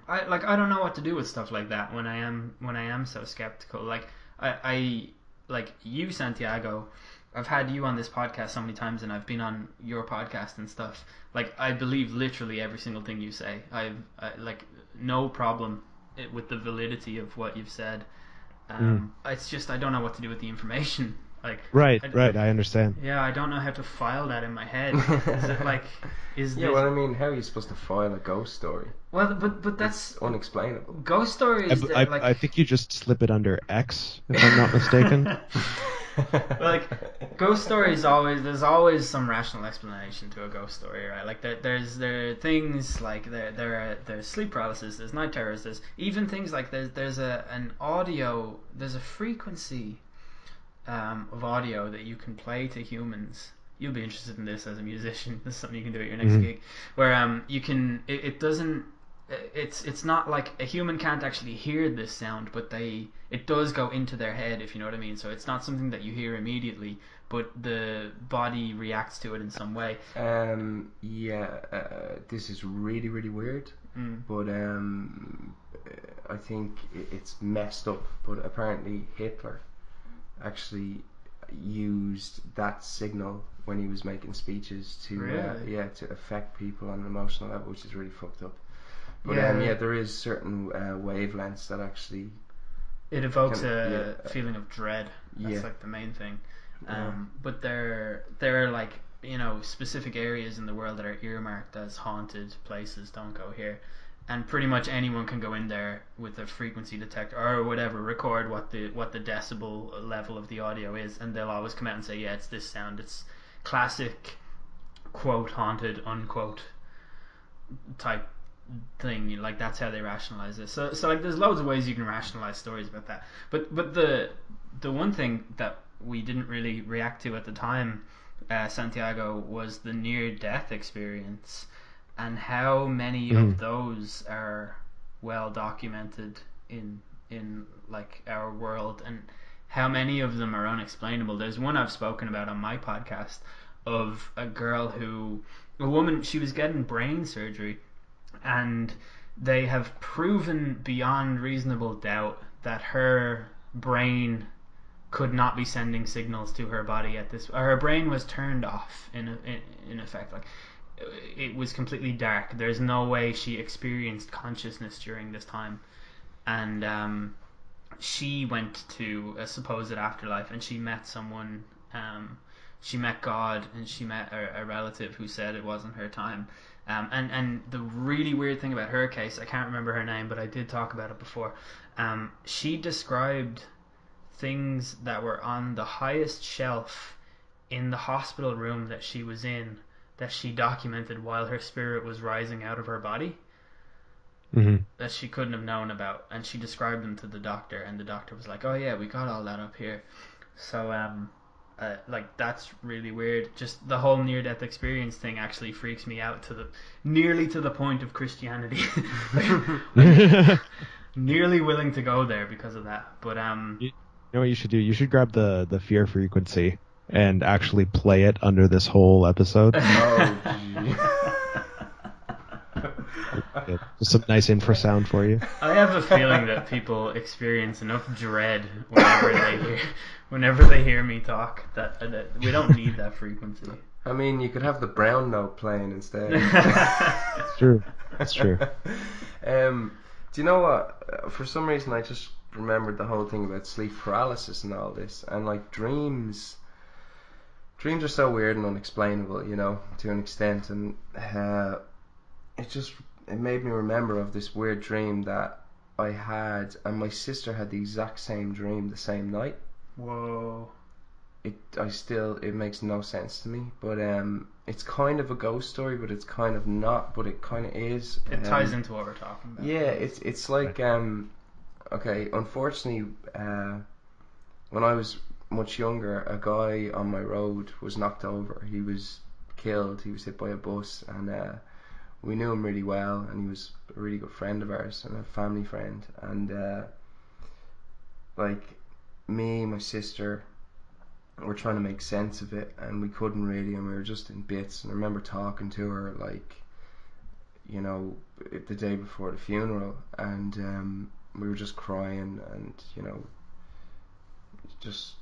I don't know what to do with stuff like that when I am so skeptical. Like I like you, Santiago, I've had you on this podcast so many times, and I've been on your podcast and stuff. Like, I believe literally every single thing you say. I like no problem with the validity of what you've said. It's just I don't know what to do with the information. Like, Right. I understand. Yeah, I don't know how to file that in my head. Is it like, yeah, well, I mean, how are you supposed to file a ghost story? Well, but that's It's unexplainable. Ghost stories. I think you just slip it under X, if I'm not mistaken. Like, ghost stories there's always some rational explanation to a ghost story, right? Like there are things like there's sleep paralysis, there's night terrors, there's even things like there's a frequency of audio that you can play to humans. You'll be interested in this as a musician. This is something you can do at your next gig, where you can. It doesn't. It's not like a human can't actually hear this sound, but it does go into their head, if you know what I mean. So it's not something that you hear immediately, but the body reacts to it in some way. This is really, really weird, but I think it's messed up. But apparently Hitler actually used that signal when he was making speeches to to affect people on an emotional level, which is really fucked up. But there is certain wavelengths that actually it evokes a feeling of dread. That's like the main thing. But there are like, you know, specific areas in the world that are earmarked as haunted places. Don't go here. And pretty much anyone can go in there with a frequency detector or whatever, record what the decibel level of the audio is, and they'll always come out and say, yeah, it's this sound. It's classic quote haunted unquote type thing. Like, that's how they rationalize it. So like, there's loads of ways you can rationalize stories about that. But the one thing that we didn't really react to at the time, Santiago, was the near death experience. And how many of those are well documented in like our world, and how many of them are unexplainable. There's one I've spoken about on my podcast of a woman, she was getting brain surgery, and they have proven beyond reasonable doubt that her brain could not be sending signals to her body her brain was turned off in effect. Like, it was completely dark. There's no way she experienced consciousness during this time. And she went to a supposed afterlife, and she met someone. She met God, and she met a relative who said it wasn't her time. And the really weird thing about her case, I can't remember her name, but I did talk about it before. She described things that were on the highest shelf in the hospital room that she was in, that she documented while her spirit was rising out of her body, that she couldn't have known about, and she described them to the doctor, and the doctor was like, oh yeah, we got all that up here. So like, that's really weird. Just the whole near-death experience thing actually freaks me out nearly to the point of Christianity. like, nearly willing to go there because of that. But you know what you should do? You should grab the fear frequency and actually play it under this whole episode. Oh, gee. Just some nice infrasound for you. I have a feeling that people experience enough dread whenever they hear me talk that we don't need that frequency. I mean, you could have the brown note playing instead. It's true. That's true. Do you know what? For some reason, I just remembered the whole thing about sleep paralysis and all this, and like dreams are so weird and unexplainable, you know, to an extent, and it made me remember of this weird dream that I had, and my sister had the exact same dream the same night. Whoa. It makes no sense to me, but it's kind of a ghost story, but it's kind of not, but it kind of is. It ties into what we're talking about. Yeah, it's like okay, unfortunately, when I was much younger, a guy on my road was knocked over. He was killed. He was hit by a bus, and we knew him really well, and he was a really good friend of ours and a family friend. And like, me, my sister, were trying to make sense of it, and we couldn't really, and we were just in bits. And I remember talking to her, like, you know, the day before the funeral, and we were just crying, and, you know, just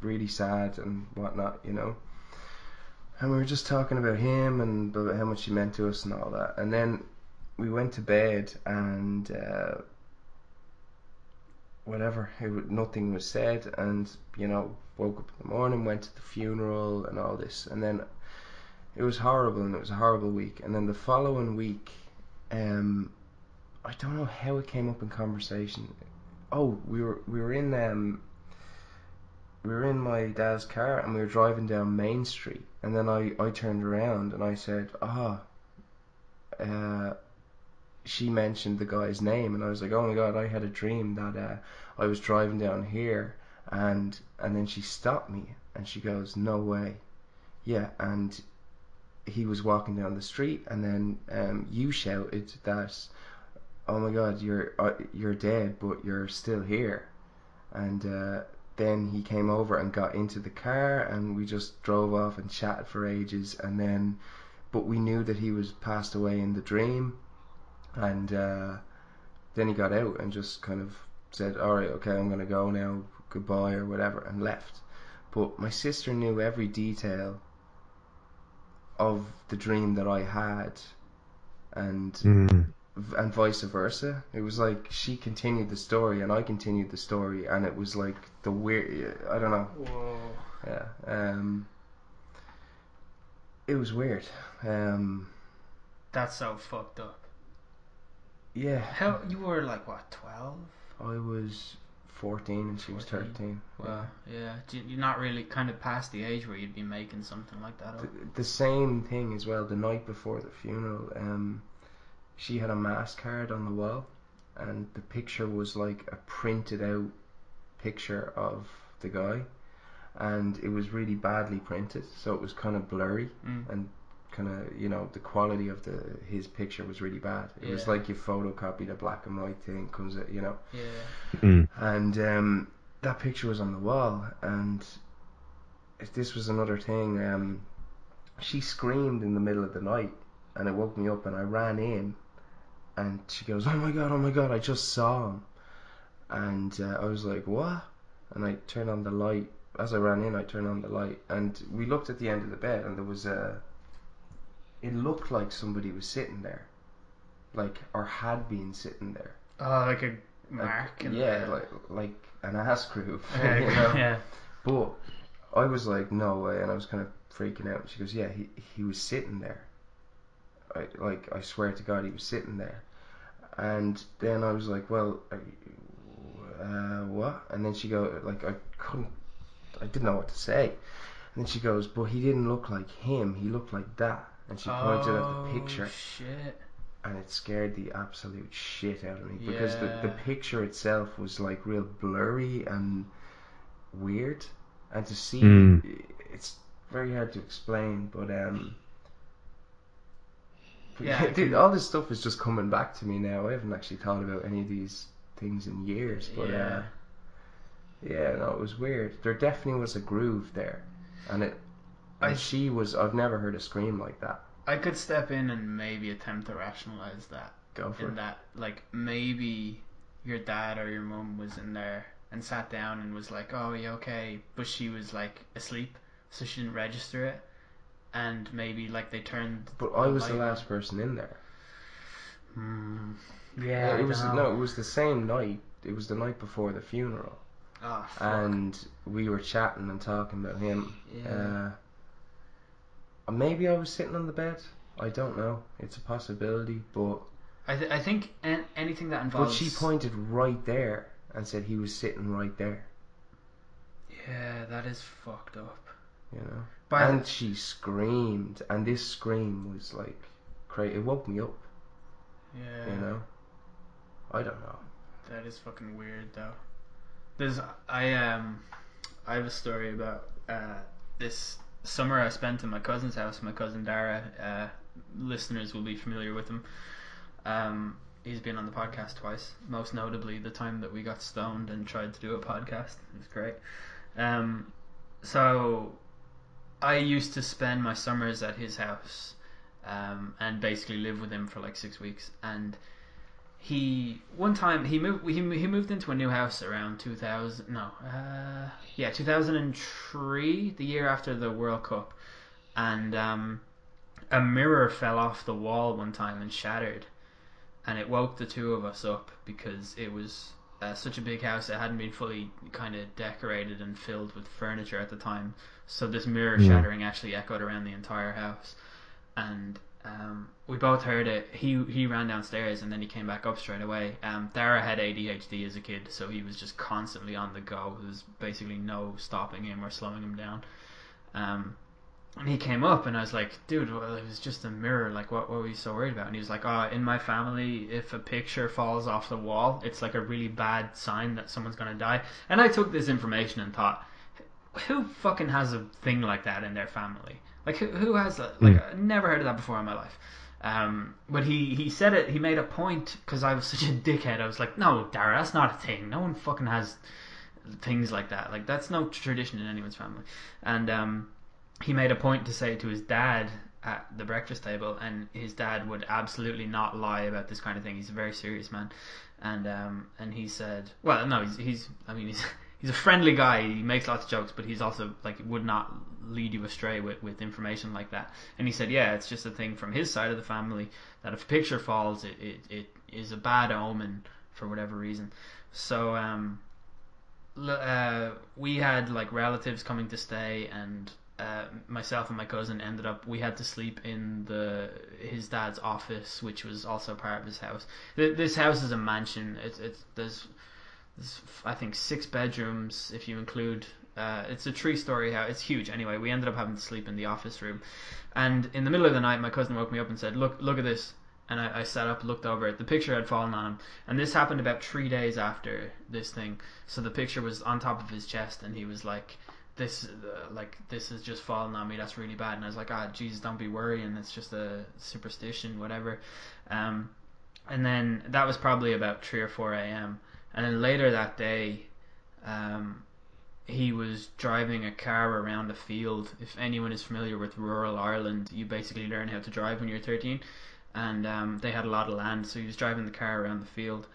really sad and whatnot, you know. And we were just talking about him and about how much he meant to us and all that. And then we went to bed and nothing was said. And, you know, woke up in the morning, went to the funeral and all this. And then it was horrible, and it was a horrible week. And then the following week, I don't know how it came up in conversation. Oh, we were in my dad's car and we were driving down Main Street, and then I turned around and I said, she mentioned the guy's name, and I was like, oh my god, I had a dream that I was driving down here, and then she stopped me and she goes, no way. Yeah, and he was walking down the street, and then you shouted that, oh my god, you're dead but you're still here. And then he came over and got into the car, and we just drove off and chatted for ages. And then, but we knew that he was passed away in the dream. And then he got out and just kind of said, alright, okay, I'm gonna go now, goodbye or whatever, and left. But my sister knew every detail of the dream that I had, and vice versa. It was like she continued the story and I continued the story, and it was like the weird, I don't know. Whoa. Yeah. It was weird. That's so fucked up. Yeah. How you were like what, 12? I was 14 and she was 13. Well, yeah. You're not really kind of past the age where you'd be making something like that up. The same thing as well. The night before the funeral, she had a mass card on the wall, and the picture was like a printed out picture of the guy, and it was really badly printed, so it was kind of blurry, and kind of, you know, the quality of his picture was really bad. It was like you photocopied a black and white thing, comes out, you know. And that picture was on the wall, and this was another thing. She screamed in the middle of the night, and it woke me up, and I ran in, and she goes, oh my god, I just saw him. And I was like, what? And I turned on the light. As I ran in, I turned on the light, and we looked at the end of the bed, and there was it looked like somebody was sitting there, like, or had been sitting there. Oh, like a mark. Like an ass groove. You know? Yeah. But I was like, no way, and I was kind of freaking out. And she goes, yeah, he was sitting there. I swear to God, he was sitting there. And then I was like, well, what? And then she goes, like, I didn't know what to say. And then she goes, but he didn't look like him, he looked like that. And she pointed at the picture. Shit. And it scared the absolute shit out of me, because the picture itself was like real blurry and weird, and to see it's very hard to explain, but yeah, dude, all this stuff is just coming back to me now. I haven't actually thought about any of these things in years, but no, it was weird. There definitely was a groove there, and I've never heard a scream like that. I could step in and maybe attempt to rationalize that. Go for it. That, like, maybe your dad or your mum was in there and sat down and was like, oh, you okay? But she was, like, asleep, so she didn't register it. And maybe, like, they turned... But I was the last person in there. Yeah, it was the same night. It was the night before the funeral. Oh, fuck. And we were chatting and talking about him. Yeah. Maybe I was sitting on the bed. I don't know. It's a possibility, but... I think anything that involves... But she pointed right there and said he was sitting right there. Yeah, that is fucked up. You know? And she screamed, and this scream was like crazy. It woke me up. Yeah. You know? I don't know. That is fucking weird, though. I have a story about this summer I spent in my cousin's house. My cousin Dara, listeners will be familiar with him. He's been on the podcast twice, most notably the time that we got stoned and tried to do a podcast. It was great. So I used to spend my summers at his house, and basically live with him for like 6 weeks, and one time he moved into a new house around 2003, the year after the World Cup, and a mirror fell off the wall one time and shattered, and it woke the two of us up because it was such a big house. It hadn't been fully kind of decorated and filled with furniture at the time, so this mirror shattering actually echoed around the entire house, and we both heard it. He ran downstairs and then he came back up straight away. Dara had ADHD as a kid, so he was just constantly on the go. There was basically no stopping him or slowing him down. And he came up and I was like, dude, well, it was just a mirror. Like, what were you so worried about? And he was like, oh, in my family, if a picture falls off the wall, it's like a really bad sign that someone's going to die. And I took this information and thought, who fucking has a thing like that in their family? Like, who has that? Like, I never heard of that before in my life. But he said it, he made a point, because I was such a dickhead. I was like, no, Dara, that's not a thing. No one fucking has things like that. Like, that's no tradition in anyone's family. And he made a point to say to his dad at the breakfast table, and his dad would absolutely not lie about this kind of thing. He's a very serious man. And he said, well, no, he's a friendly guy. He makes lots of jokes, but he's also like would not lead you astray with information like that. And he said, yeah, it's just a thing from his side of the family that if a picture falls, it is a bad omen for whatever reason. So we had like relatives coming to stay, and myself and my cousin we had to sleep in his dad's office, which was also part of his house. This house is a mansion. There's I think 6 bedrooms if you include. It's a 3-story house. It's huge. Anyway, we ended up having to sleep in the office room, and in the middle of the night, my cousin woke me up and said, "Look at this." And I sat up, looked over it. The picture had fallen on him, and this happened about 3 days after this thing. So the picture was on top of his chest, and he was like, "This has just fallen on me. That's really bad." And I was like, "Ah, Jesus, don't be worrying. It's just a superstition, whatever." And then that was probably about 3 or 4 a.m. And then later that day, he was driving a car around a field. If anyone is familiar with rural Ireland, you basically learn how to drive when you're 13. And they had a lot of land, so he was driving the car around the field.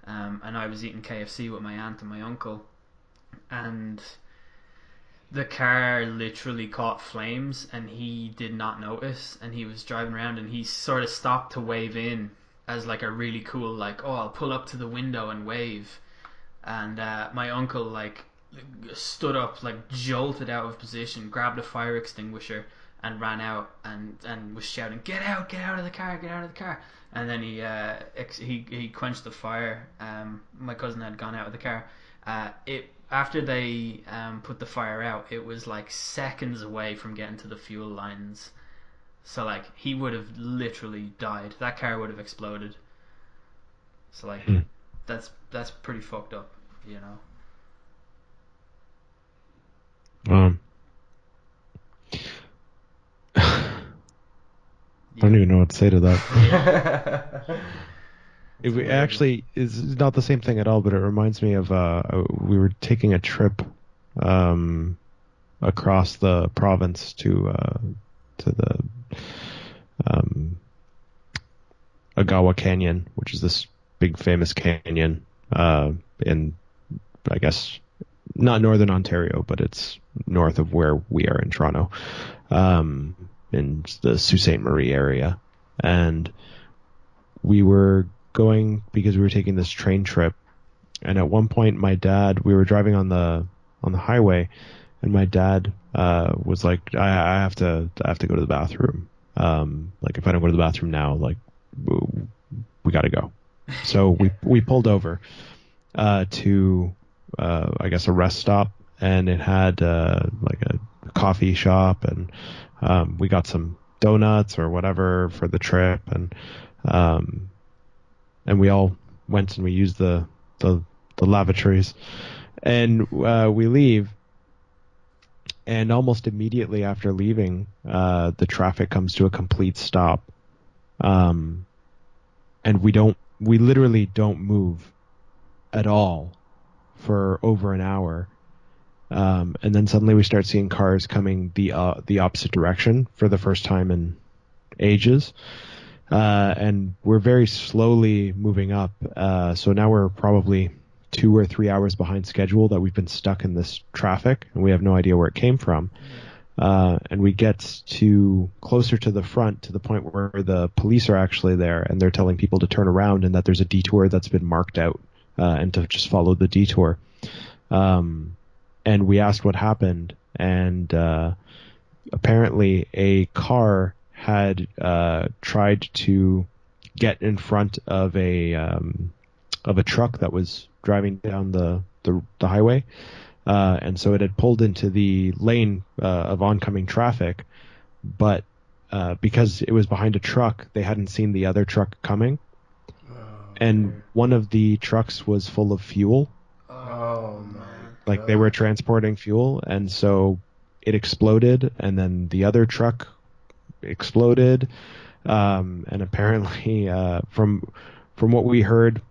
And I was eating KFC with my aunt and my uncle. And the car literally caught flames, and he did not notice. And he was driving around, and he sort of stopped to wave in as like a really cool, like, oh, I'll pull up to the window and wave. And my uncle like stood up, like jolted out of position, grabbed a fire extinguisher and ran out and was shouting, get out of the car. And then he quenched the fire. My cousin had gone out of the car. After they put the fire out, it was like seconds away from getting to the fuel lines. So like he would have literally died. That car would have exploded. So like that's pretty fucked up, you know. I don't even know what to say to that. It actually is not the same thing at all, but it reminds me of we were taking a trip across the province to the Agawa Canyon, which is this big famous canyon in, I guess, not northern Ontario, but it's north of where we are in Toronto, in the Sault Ste. Marie area. And we were going because we were taking this train trip, and at one point we were driving on the highway, and my dad was like, I have to go to the bathroom. Like if I don't go to the bathroom now, like we got to go. So we pulled over to I guess a rest stop, and it had like a coffee shop, and we got some donuts or whatever for the trip, and we all went and we used the lavatories, and we leave, and almost immediately after leaving, the traffic comes to a complete stop, and we literally don't move at all for over an hour, and then suddenly we start seeing cars coming the opposite direction for the first time in ages. and we're very slowly moving up. So now we're probably 2 or 3 hours behind schedule that we've been stuck in this traffic, and we have no idea where it came from. And we get to closer to the front, to the point where the police are actually there, and they're telling people to turn around and that there's a detour that's been marked out, and to just follow the detour. And we asked what happened, and apparently a car had tried to get in front of a truck that was driving down the highway. And so it had pulled into the lane of oncoming traffic, but because it was behind a truck, they hadn't seen the other truck coming. And one of the trucks was full of fuel. Oh my Like God. they were transporting fuel, and so it exploded, and then the other truck exploded. And apparently, from what we heard,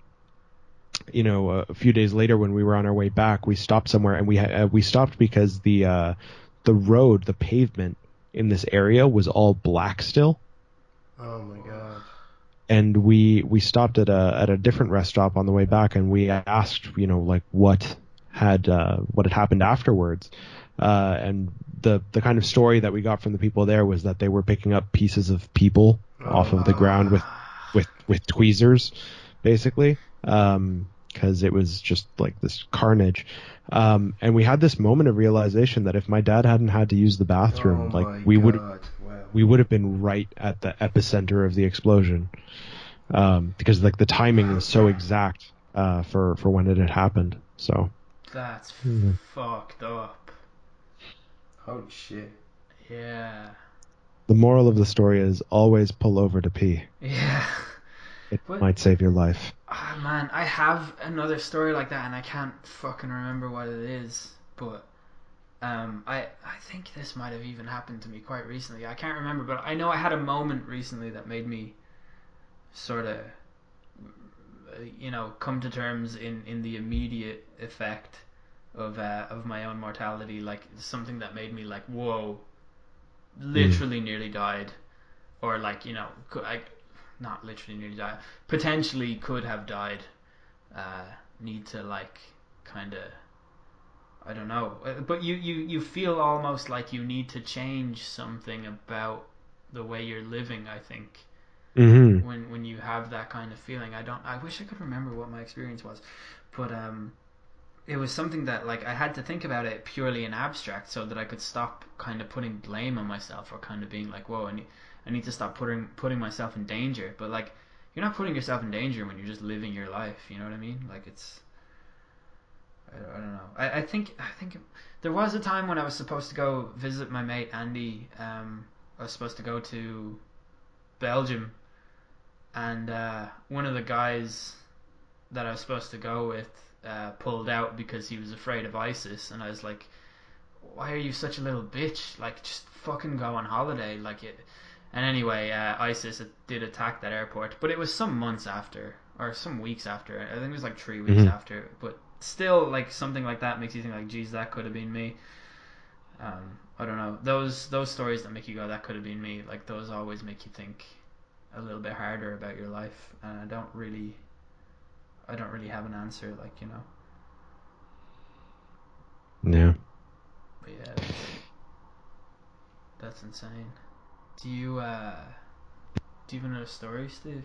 a few days later when we were on our way back, we stopped somewhere, and we stopped because the road, the pavement in this area was all black still. Oh my God. And we stopped at a different rest stop on the way back, and we asked, like what had happened afterwards. And the kind of story that we got from the people there was that they were picking up pieces of people off of the ground with tweezers, basically. Because it was just like this carnage. And we had this moment of realization that if my dad hadn't had to use the bathroom, we would have been right at the epicenter of the explosion. Because like the timing was so exact for when it had happened. So That's fucked up. Holy shit. Yeah. the moral of the story is always pull over to pee. Yeah. It might save your life. Oh, man, I have another story like that, and I can't fucking remember what it is. But I think this might have even happened to me quite recently. I can't remember, but I know I had a moment recently that made me sort of, come to terms in the immediate effect of my own mortality. Like something that made me like, whoa, literally nearly died, or like not literally nearly died, potentially could have died. Need to like kind of, I don't know, but you feel almost like you need to change something about the way you're living, I think. When you have that kind of feeling. I wish I could remember what my experience was, but it was something that like I had to think about it purely in abstract so that I could stop kind of putting blame on myself, or kind of being like, whoa, I need to stop putting myself in danger. But like, you're not putting yourself in danger when you're just living your life, you know what I mean? Like it's, I don't know. I think there was a time when I was supposed to go visit my mate Andy. I was supposed to go to Belgium, and one of the guys that I was supposed to go with pulled out because he was afraid of ISIS, and I was like, why are you such a little bitch? Like, just fucking go on holiday. Like it. And anyway, ISIS did attack that airport, but it was some months after, or some weeks after. I think it was like 3 weeks after. But still, like something like that makes you think like, geez, that could have been me. I don't know. Those stories that make you go, that could have been me. Like those always make you think a little bit harder about your life, and I don't really have an answer. Like Yeah. But yeah, that's insane. Do you have another story, Steve?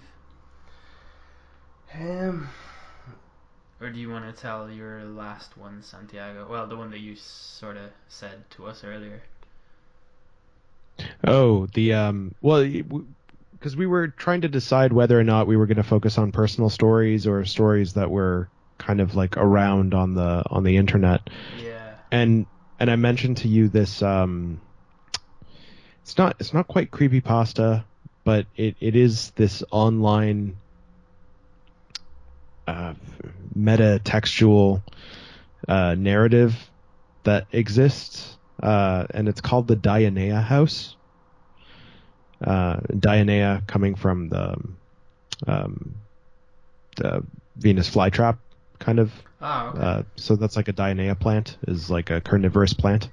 Or do you want to tell your last one, Santiago? Well, the one that you sort of said to us earlier. Oh, well, because we were trying to decide whether or not we were going to focus on personal stories or stories that were kind of like around on the internet. Yeah. And I mentioned to you this. It's not quite creepypasta, but it is this online meta-textual narrative that exists, and it's called the Dionea House. Dionea coming from the Venus flytrap kind of. Oh, okay. So that's like a Dionea plant, is like a carnivorous plant.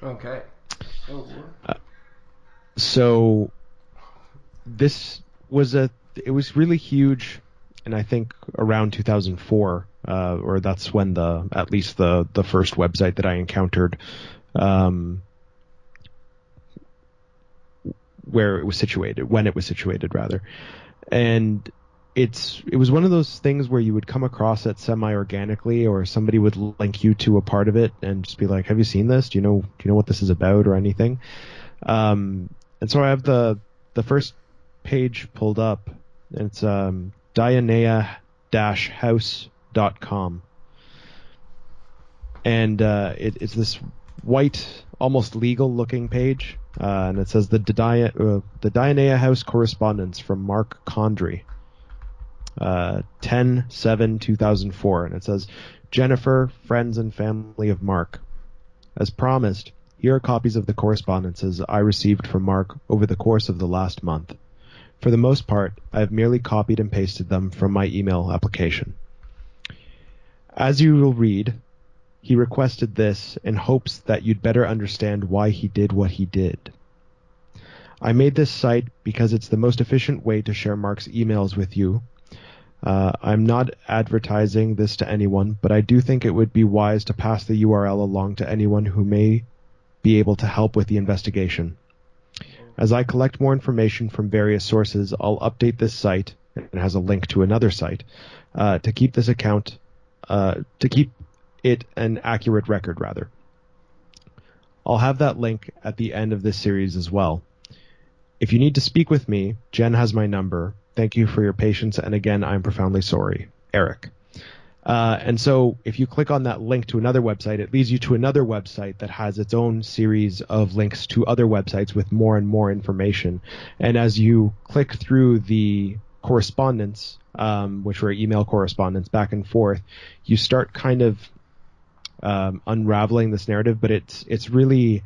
Okay. Oh, what? So this was really huge, and I think around 2004, or that's when at least the first website that I encountered, when it was situated rather, and it was one of those things where you would come across it semi-organically, or somebody would link you to a part of it and just be like, "Have you seen this? Do you know what this is about or anything?" And so I have the first page pulled up, and it's dianea-house.com, and it's this white, almost legal-looking page, and it says the Dianea House correspondence from Mark Condry, 10/7/2004, and it says, "Jennifer, friends and family of Mark. As promised, here are copies of the correspondences I received from Mark over the course of the last month. For the most part, I have merely copied and pasted them from my email application. As you will read, he requested this in hopes that you'd better understand why he did what he did. I made this site because it's the most efficient way to share Mark's emails with you. I'm not advertising this to anyone, but I do think it would be wise to pass the URL along to anyone who may be able to help with the investigation. As I collect more information from various sources, I'll update this site," and it has a link to another site, to keep it an accurate record, rather. I'll have that link at the end of this series as well. If you need to speak with me, Jen has my number. Thank you for your patience, and again, I'm profoundly sorry. Eric. And so if you click on that link to another website, it leads you to another website that has its own series of links to other websites with more and more information. And as you click through the correspondence, which were email correspondence back and forth, you start kind of unraveling this narrative, but it's really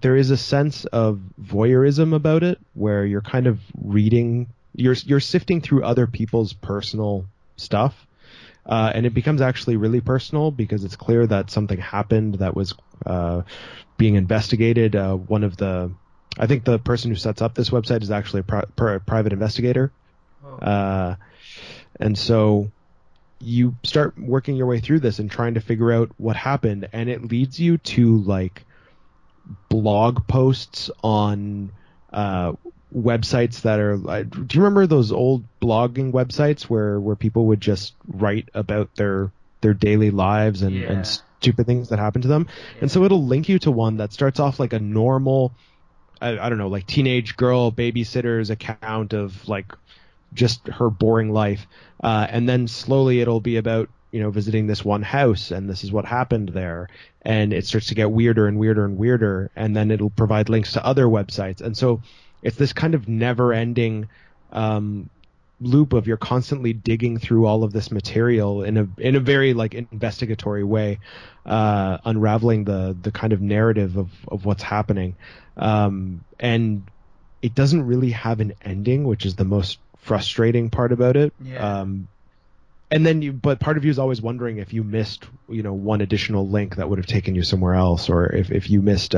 there is a sense of voyeurism about it, where you're kind of reading, you're sifting through other people's personal stuff, and it becomes actually really personal because it's clear that something happened that was being investigated. I think the person who sets up this website is actually a private investigator. And so you start working your way through this and trying to figure out what happened, and it leads you to like blog posts on websites that are do you remember those old blogging websites where people would just write about their daily lives and stupid things that happen to them? And so it'll link you to one that starts off like a normal I don't know, like teenage girl babysitter's account of like just her boring life, and then slowly it'll be about visiting this one house, and this is what happened there, and it starts to get weirder and weirder and weirder, and then it'll provide links to other websites, and so it's this kind of never-ending loop of you're constantly digging through all of this material in a very like investigatory way, unraveling the kind of narrative of what's happening, and it doesn't really have an ending, which is the most frustrating part about it. And then but part of you is always wondering if you missed, one additional link that would have taken you somewhere else, or if you missed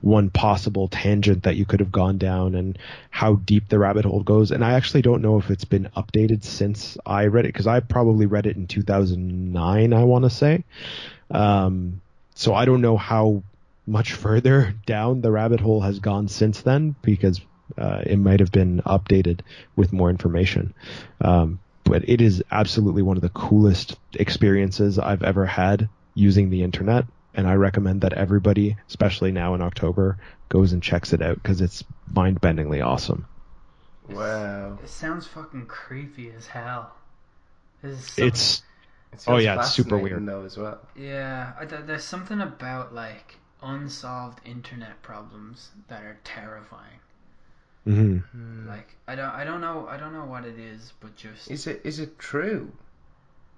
one possible tangent that you could have gone down, and how deep the rabbit hole goes. And I actually don't know if it's been updated since I read it, because I probably read it in 2009, I want to say. So I don't know how much further down the rabbit hole has gone since then, because it might have been updated with more information. But it is absolutely one of the coolest experiences I've ever had using the internet, and I recommend that everybody, especially now in October, goes and checks it out, because it's mind-bendingly awesome. Wow. It sounds fucking creepy as hell. It's super weird though as well. Yeah, there's something about like unsolved internet problems that are terrifying. Mm-hmm. Like I don't know what it is, but just is it true?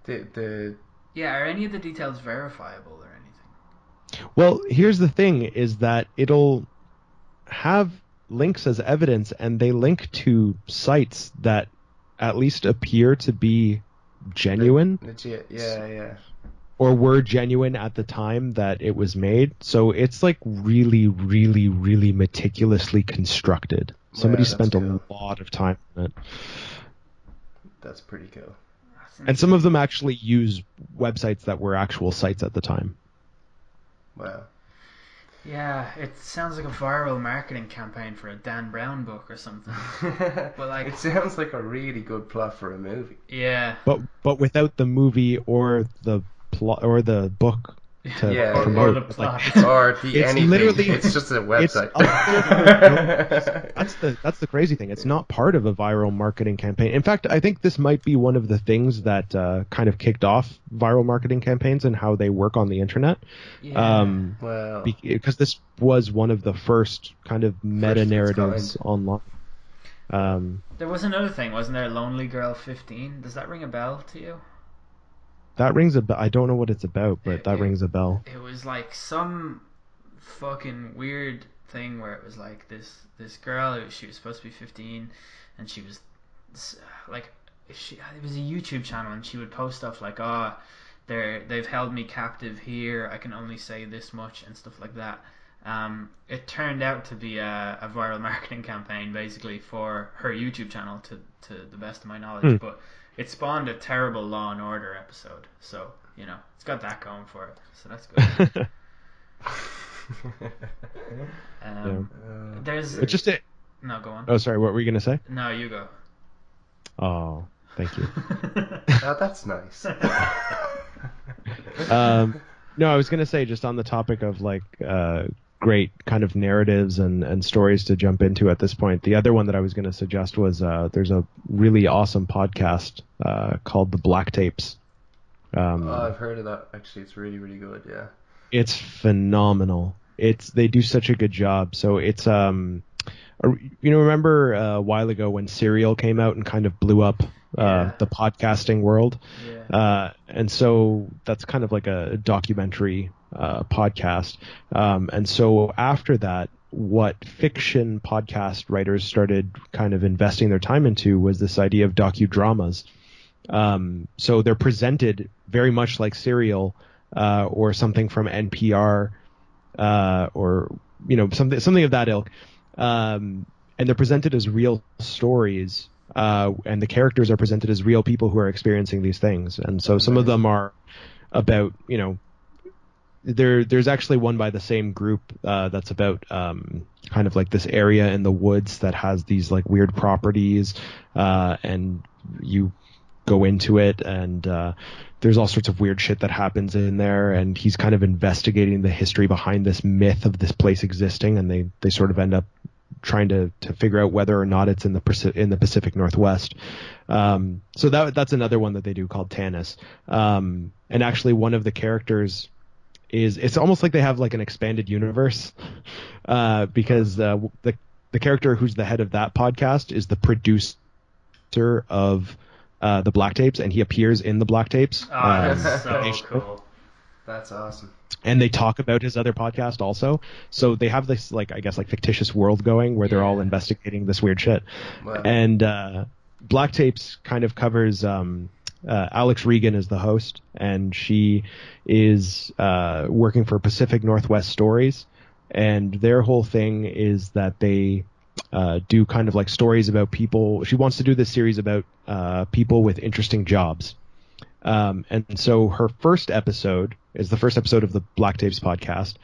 Are any of the details verifiable or anything? Well, here's the thing: is that it'll have links as evidence, and they link to sites that at least appear to be genuine. Legit, yeah. Or were genuine at the time that it was made. So it's like really, really, really meticulously constructed. Somebody Wow, that's spent cool. a lot of time on it. That's pretty cool. And some of them actually use websites that were actual sites at the time. Wow. Yeah, it sounds like a viral marketing campaign for a Dan Brown book or something. Well, like, it sounds like a really good plot for a movie. yeah. But without the movie or the plot or the book to Yeah, promote. or the plot. Or the It's anything. literally- It's just a website. That's the crazy thing. It's not part of a viral marketing campaign. In fact, I think this might be one of the things that kind of kicked off viral marketing campaigns and how they work on the internet. Well, Because this was one of the first kind of meta narratives online. There was another thing, wasn't there? Lonely Girl 15. Does that ring a bell to you? That rings a bell. I don't know what it's about, but that rings a bell. It was like some fucking weird thing where it was like this girl. She was supposed to be 15, and she was like, it was a YouTube channel, and she would post stuff like, "Oh, they've held me captive here. I can only say this much," and stuff like that. It turned out to be a viral marketing campaign, basically, for her YouTube channel, to the best of my knowledge. But it spawned a terrible Law and Order episode, so it's got that going for it. So that's good. There's It's just it. No, go on. Oh, sorry. What were you gonna say? No, you go. Oh, thank you. oh, that's nice. No, I was going to say, just on the topic of like great kind of narratives and stories to jump into at this point, the other one that I was going to suggest was there's a really awesome podcast called The Black Tapes. I've heard of that. Actually, it's really, really good. Yeah. It's phenomenal. They do such a good job. So it's remember a while ago when Serial came out and kind of blew up the podcasting world. Yeah. And so that's kind of like a documentary podcast. And so after that, what fiction podcast writers started kind of investing their time into was this idea of docudramas. So they're presented very much like Serial or something from NPR or something of that ilk. And they're presented as real stories. And the characters are presented as real people who are experiencing these things. And so some of them are about, there's actually one by the same group that's about kind of like this area in the woods that has these like weird properties, and you go into it, and there's all sorts of weird shit that happens in there, and he's kind of investigating the history behind this myth of this place existing, and they sort of end up trying to figure out whether or not it's in the Pacific Northwest. So that's another one that they do called Tanis. And actually one of the characters it's almost like they have like an expanded universe, because the character who's the head of that podcast is the producer of the Black Tapes, and he appears in the Black Tapes. Oh, that's so cool. That's awesome. And they talk about his other podcast also. So they have this, like, I guess, like fictitious world going where they're all investigating this weird shit. Wow. And Black Tapes kind of covers Alex Regan is the host, and she is working for Pacific Northwest Stories. And their whole thing is that they do kind of like stories about people. She wants to do this series about people with interesting jobs. And so her first episode is the first episode of the Black Tapes podcast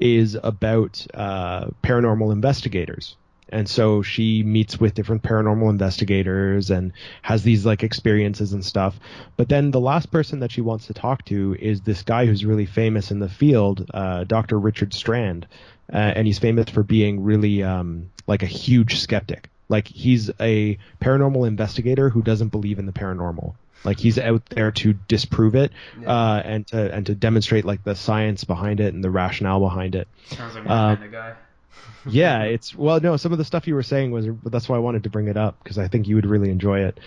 is about paranormal investigators. And so she meets with different paranormal investigators and has these like experiences and stuff. But then the last person that she wants to talk to is this guy who's really famous in the field, Dr. Richard Strand. And he's famous for being really like a huge skeptic. Like he's a paranormal investigator who doesn't believe in the paranormal. Like he's out there to disprove it, and to demonstrate like the science behind it and the rationale behind it. Sounds like my kind of guy. Yeah, no, some of the stuff you were saying that's why I wanted to bring it up, because I think you would really enjoy it.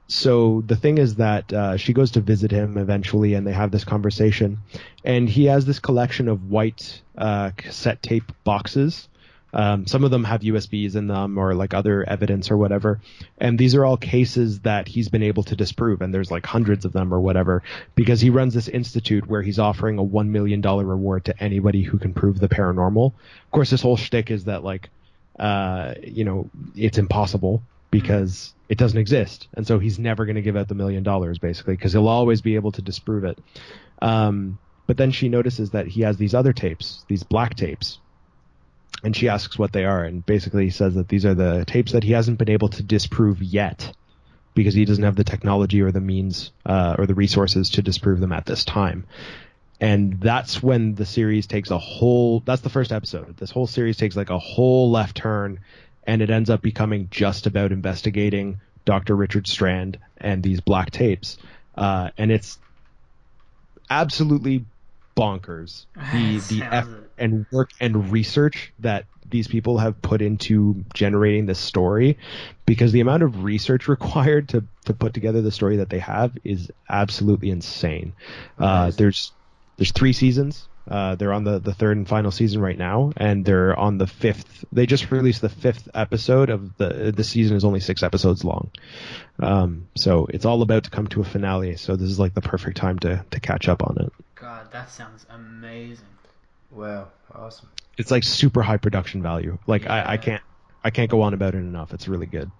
So the thing is that she goes to visit him eventually, and they have this conversation, and he has this collection of white cassette tape boxes. Some of them have USBs in them or like other evidence or whatever. And these are all cases that he's been able to disprove. And there's like hundreds of them or whatever, because he runs this institute where he's offering a $1 million reward to anybody who can prove the paranormal. Of course, this whole shtick is that like it's impossible because it doesn't exist. And so he's never going to give out the $1 million, basically, because he'll always be able to disprove it. But then she notices that he has these other tapes, these black tapes. And she asks what they are, and basically says that these are the tapes that he hasn't been able to disprove yet because he doesn't have the technology or the means or the resources to disprove them at this time. And that's when the series takes that's the first episode. This whole series takes like a whole left turn, and it ends up becoming just about investigating Dr. Richard Strand and these black tapes. And it's absolutely bonkers. The effort and work and research that these people have put into generating this story, because the amount of research required to put together the story that they have is absolutely insane. There's 3 seasons. They're on the 3rd and final season right now, and they're on the 5th. They just released the 5th episode of the season is only 6 episodes long. So it's all about to come to a finale. So this is like the perfect time to catch up on it. God, that sounds amazing. Wow, awesome. It's like super high production value. Like Yeah. I can't go on about it enough. It's really good.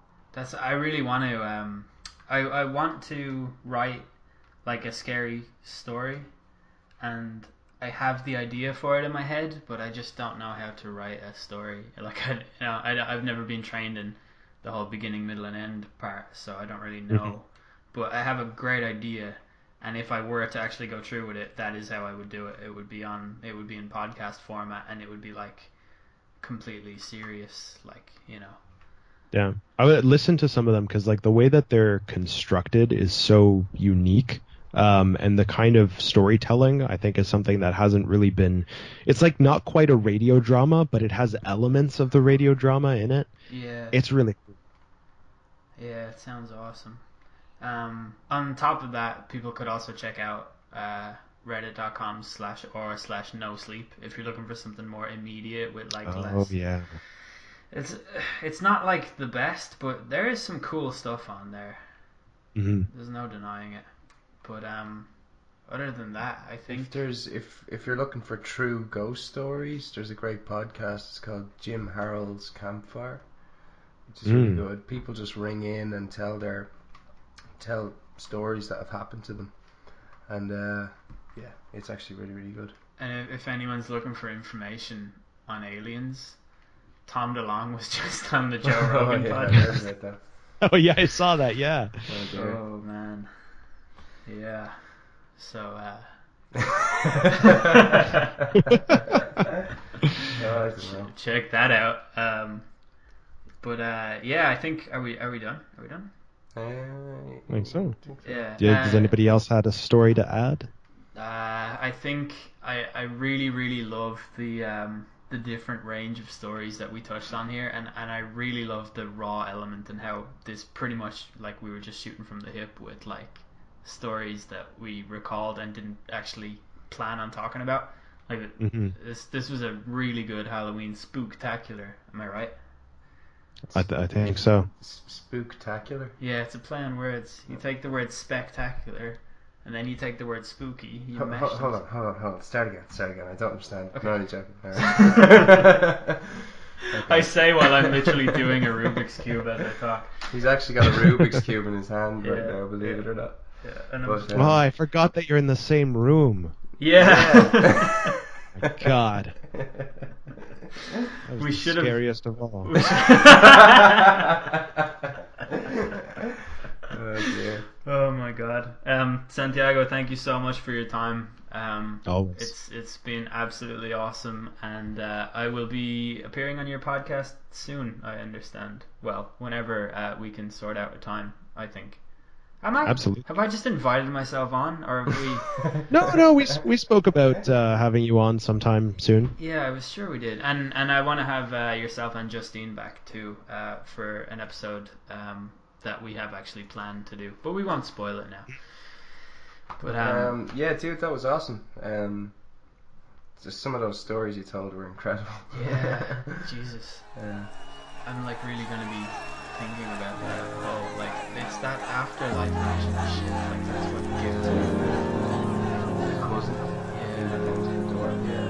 I really want to I want to write like a scary story, and I have the idea for it in my head, but I just don't know how to write a story. Like I've never been trained in the whole beginning, middle, and end part, so I don't really know. Mm-hmm. But I have a great idea, and if I were to actually go through with it, that is how I would do it. It would be in podcast format, and it would be like completely serious, like, you know. Yeah, I would listen to some of them because like the way that they're constructed is so unique. And the kind of storytelling, I think, is something that hasn't really been... It's like not quite a radio drama, but it has elements of the radio drama in it. Yeah. It's really cool. Yeah, it sounds awesome. On top of that, people could also check out reddit.com/or/no sleep if you're looking for something more immediate with like less... Oh, yeah. It's not like the best, but there is some cool stuff on there. Mm-hmm. There's no denying it. But other than that, I think If you're looking for true ghost stories, there's a great podcast. It's called Jim Harrell's Campfire, which is really good. People just ring in and tell stories that have happened to them, and yeah, it's actually really, really good. And if anyone's looking for information on aliens, Tom DeLonge was just on the Joe Rogan podcast. I heard about that. Oh, yeah, I saw that, yeah. Oh, man. Yeah. So, check that out. Yeah, I think are we done? Are we done? I think so. Yeah. Does anybody else had a story to add? I think I really, really love the different range of stories that we touched on here, and I really love the raw element and how this pretty much like we were just shooting from the hip with like stories that we recalled and didn't actually plan on talking about. Like this was a really good Halloween spooktacular. Am I right? I think so. Spooktacular? Yeah, it's a play on words. You take the word spectacular, and then you take the word spooky. You mash Hold on. Start again. I don't understand. Okay. No, I'm joking. All right. Okay. I say while I'm literally doing a Rubik's Cube as I talk. He's actually got a Rubik's Cube in his hand right Yeah, now, believe yeah. it or not. Yeah, and But, Oh, I forgot that you're in the same room. yeah. My God. That was We the should've- scariest of all. Oh dear. Oh my God. Santiago, thank you so much for your time. Always. It's been absolutely awesome, and I will be appearing on your podcast soon, I understand. Well, whenever we can sort out a time, I think. Absolutely. Have I just invited myself on, or have we? No, we spoke about having you on sometime soon. Yeah, I was sure we did, and I want to have yourself and Justine back too for an episode that we have actually planned to do, but we won't spoil it now. But yeah, dude, that was awesome. Just some of those stories you told were incredible. yeah, Jesus, I'm like really gonna be thinking about that. Oh, like it's that afterlife version of shit. Like that's what gives me. The cousin. Yeah. That comes in the door. Yeah.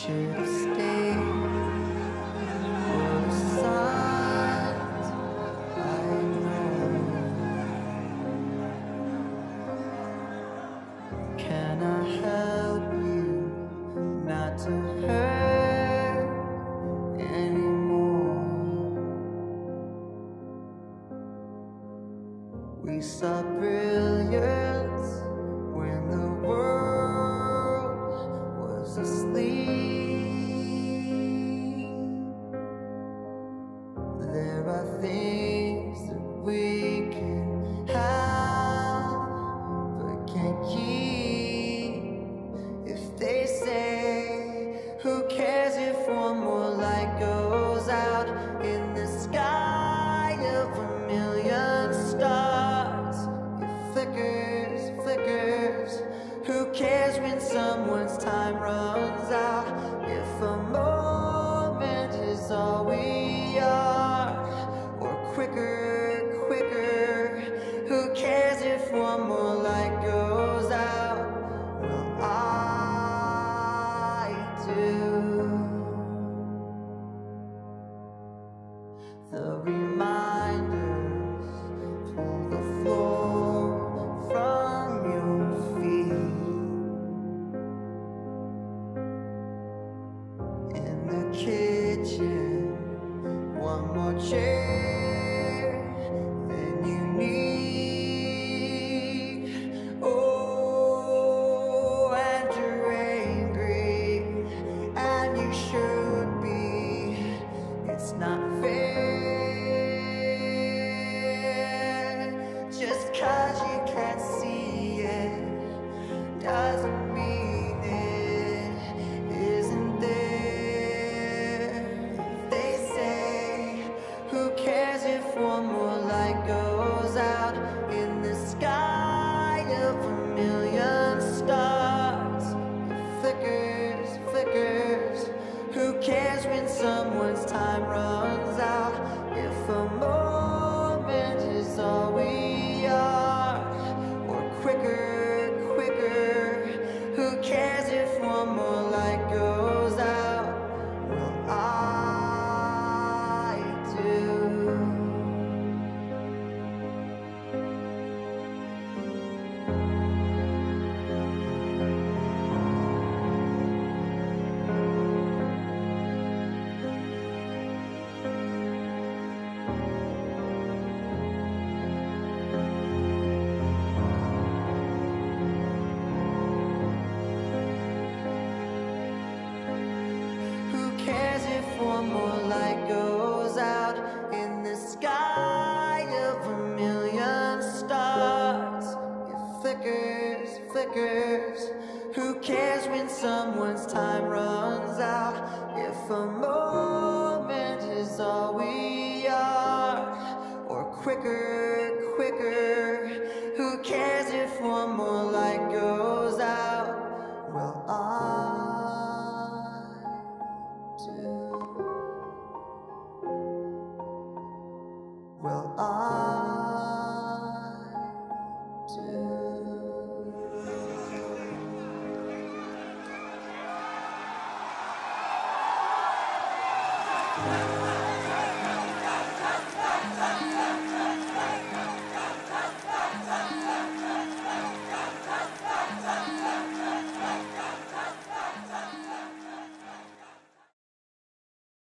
should have stayed for the signs I know. Can I help you not to hurt anymore? We saw brilliance when the world was asleep. There are things that we can have but can't keep. If they say, who cares if one more light goes out in the sky of a million stars? It flickers, flickers. Who cares when someone's time runs out? If a moment is all we are, or quicker, quicker. Who cares if one more light goes out? Well, I do. The reminders pull the floor from your feet. In the kitchen, one more chair than you need. Oh, and you're angry, and you should be. It's not fair. Just 'cause you can't see it doesn't mean it isn't there. They say, who cares if one more light goes out in the sky of a million stars? It flickers, flickers. Who cares when someone's time runs out? If a moment is all we are, or quicker, quicker. Who cares if one more light goes out? Well, I do. Who cares if one more light goes out in the sky of a million stars? It flickers, flickers. Who cares when someone's time runs out? If a moment is all we are, or quicker, quicker. Who cares if one more light goes out? Well, I do. Well, I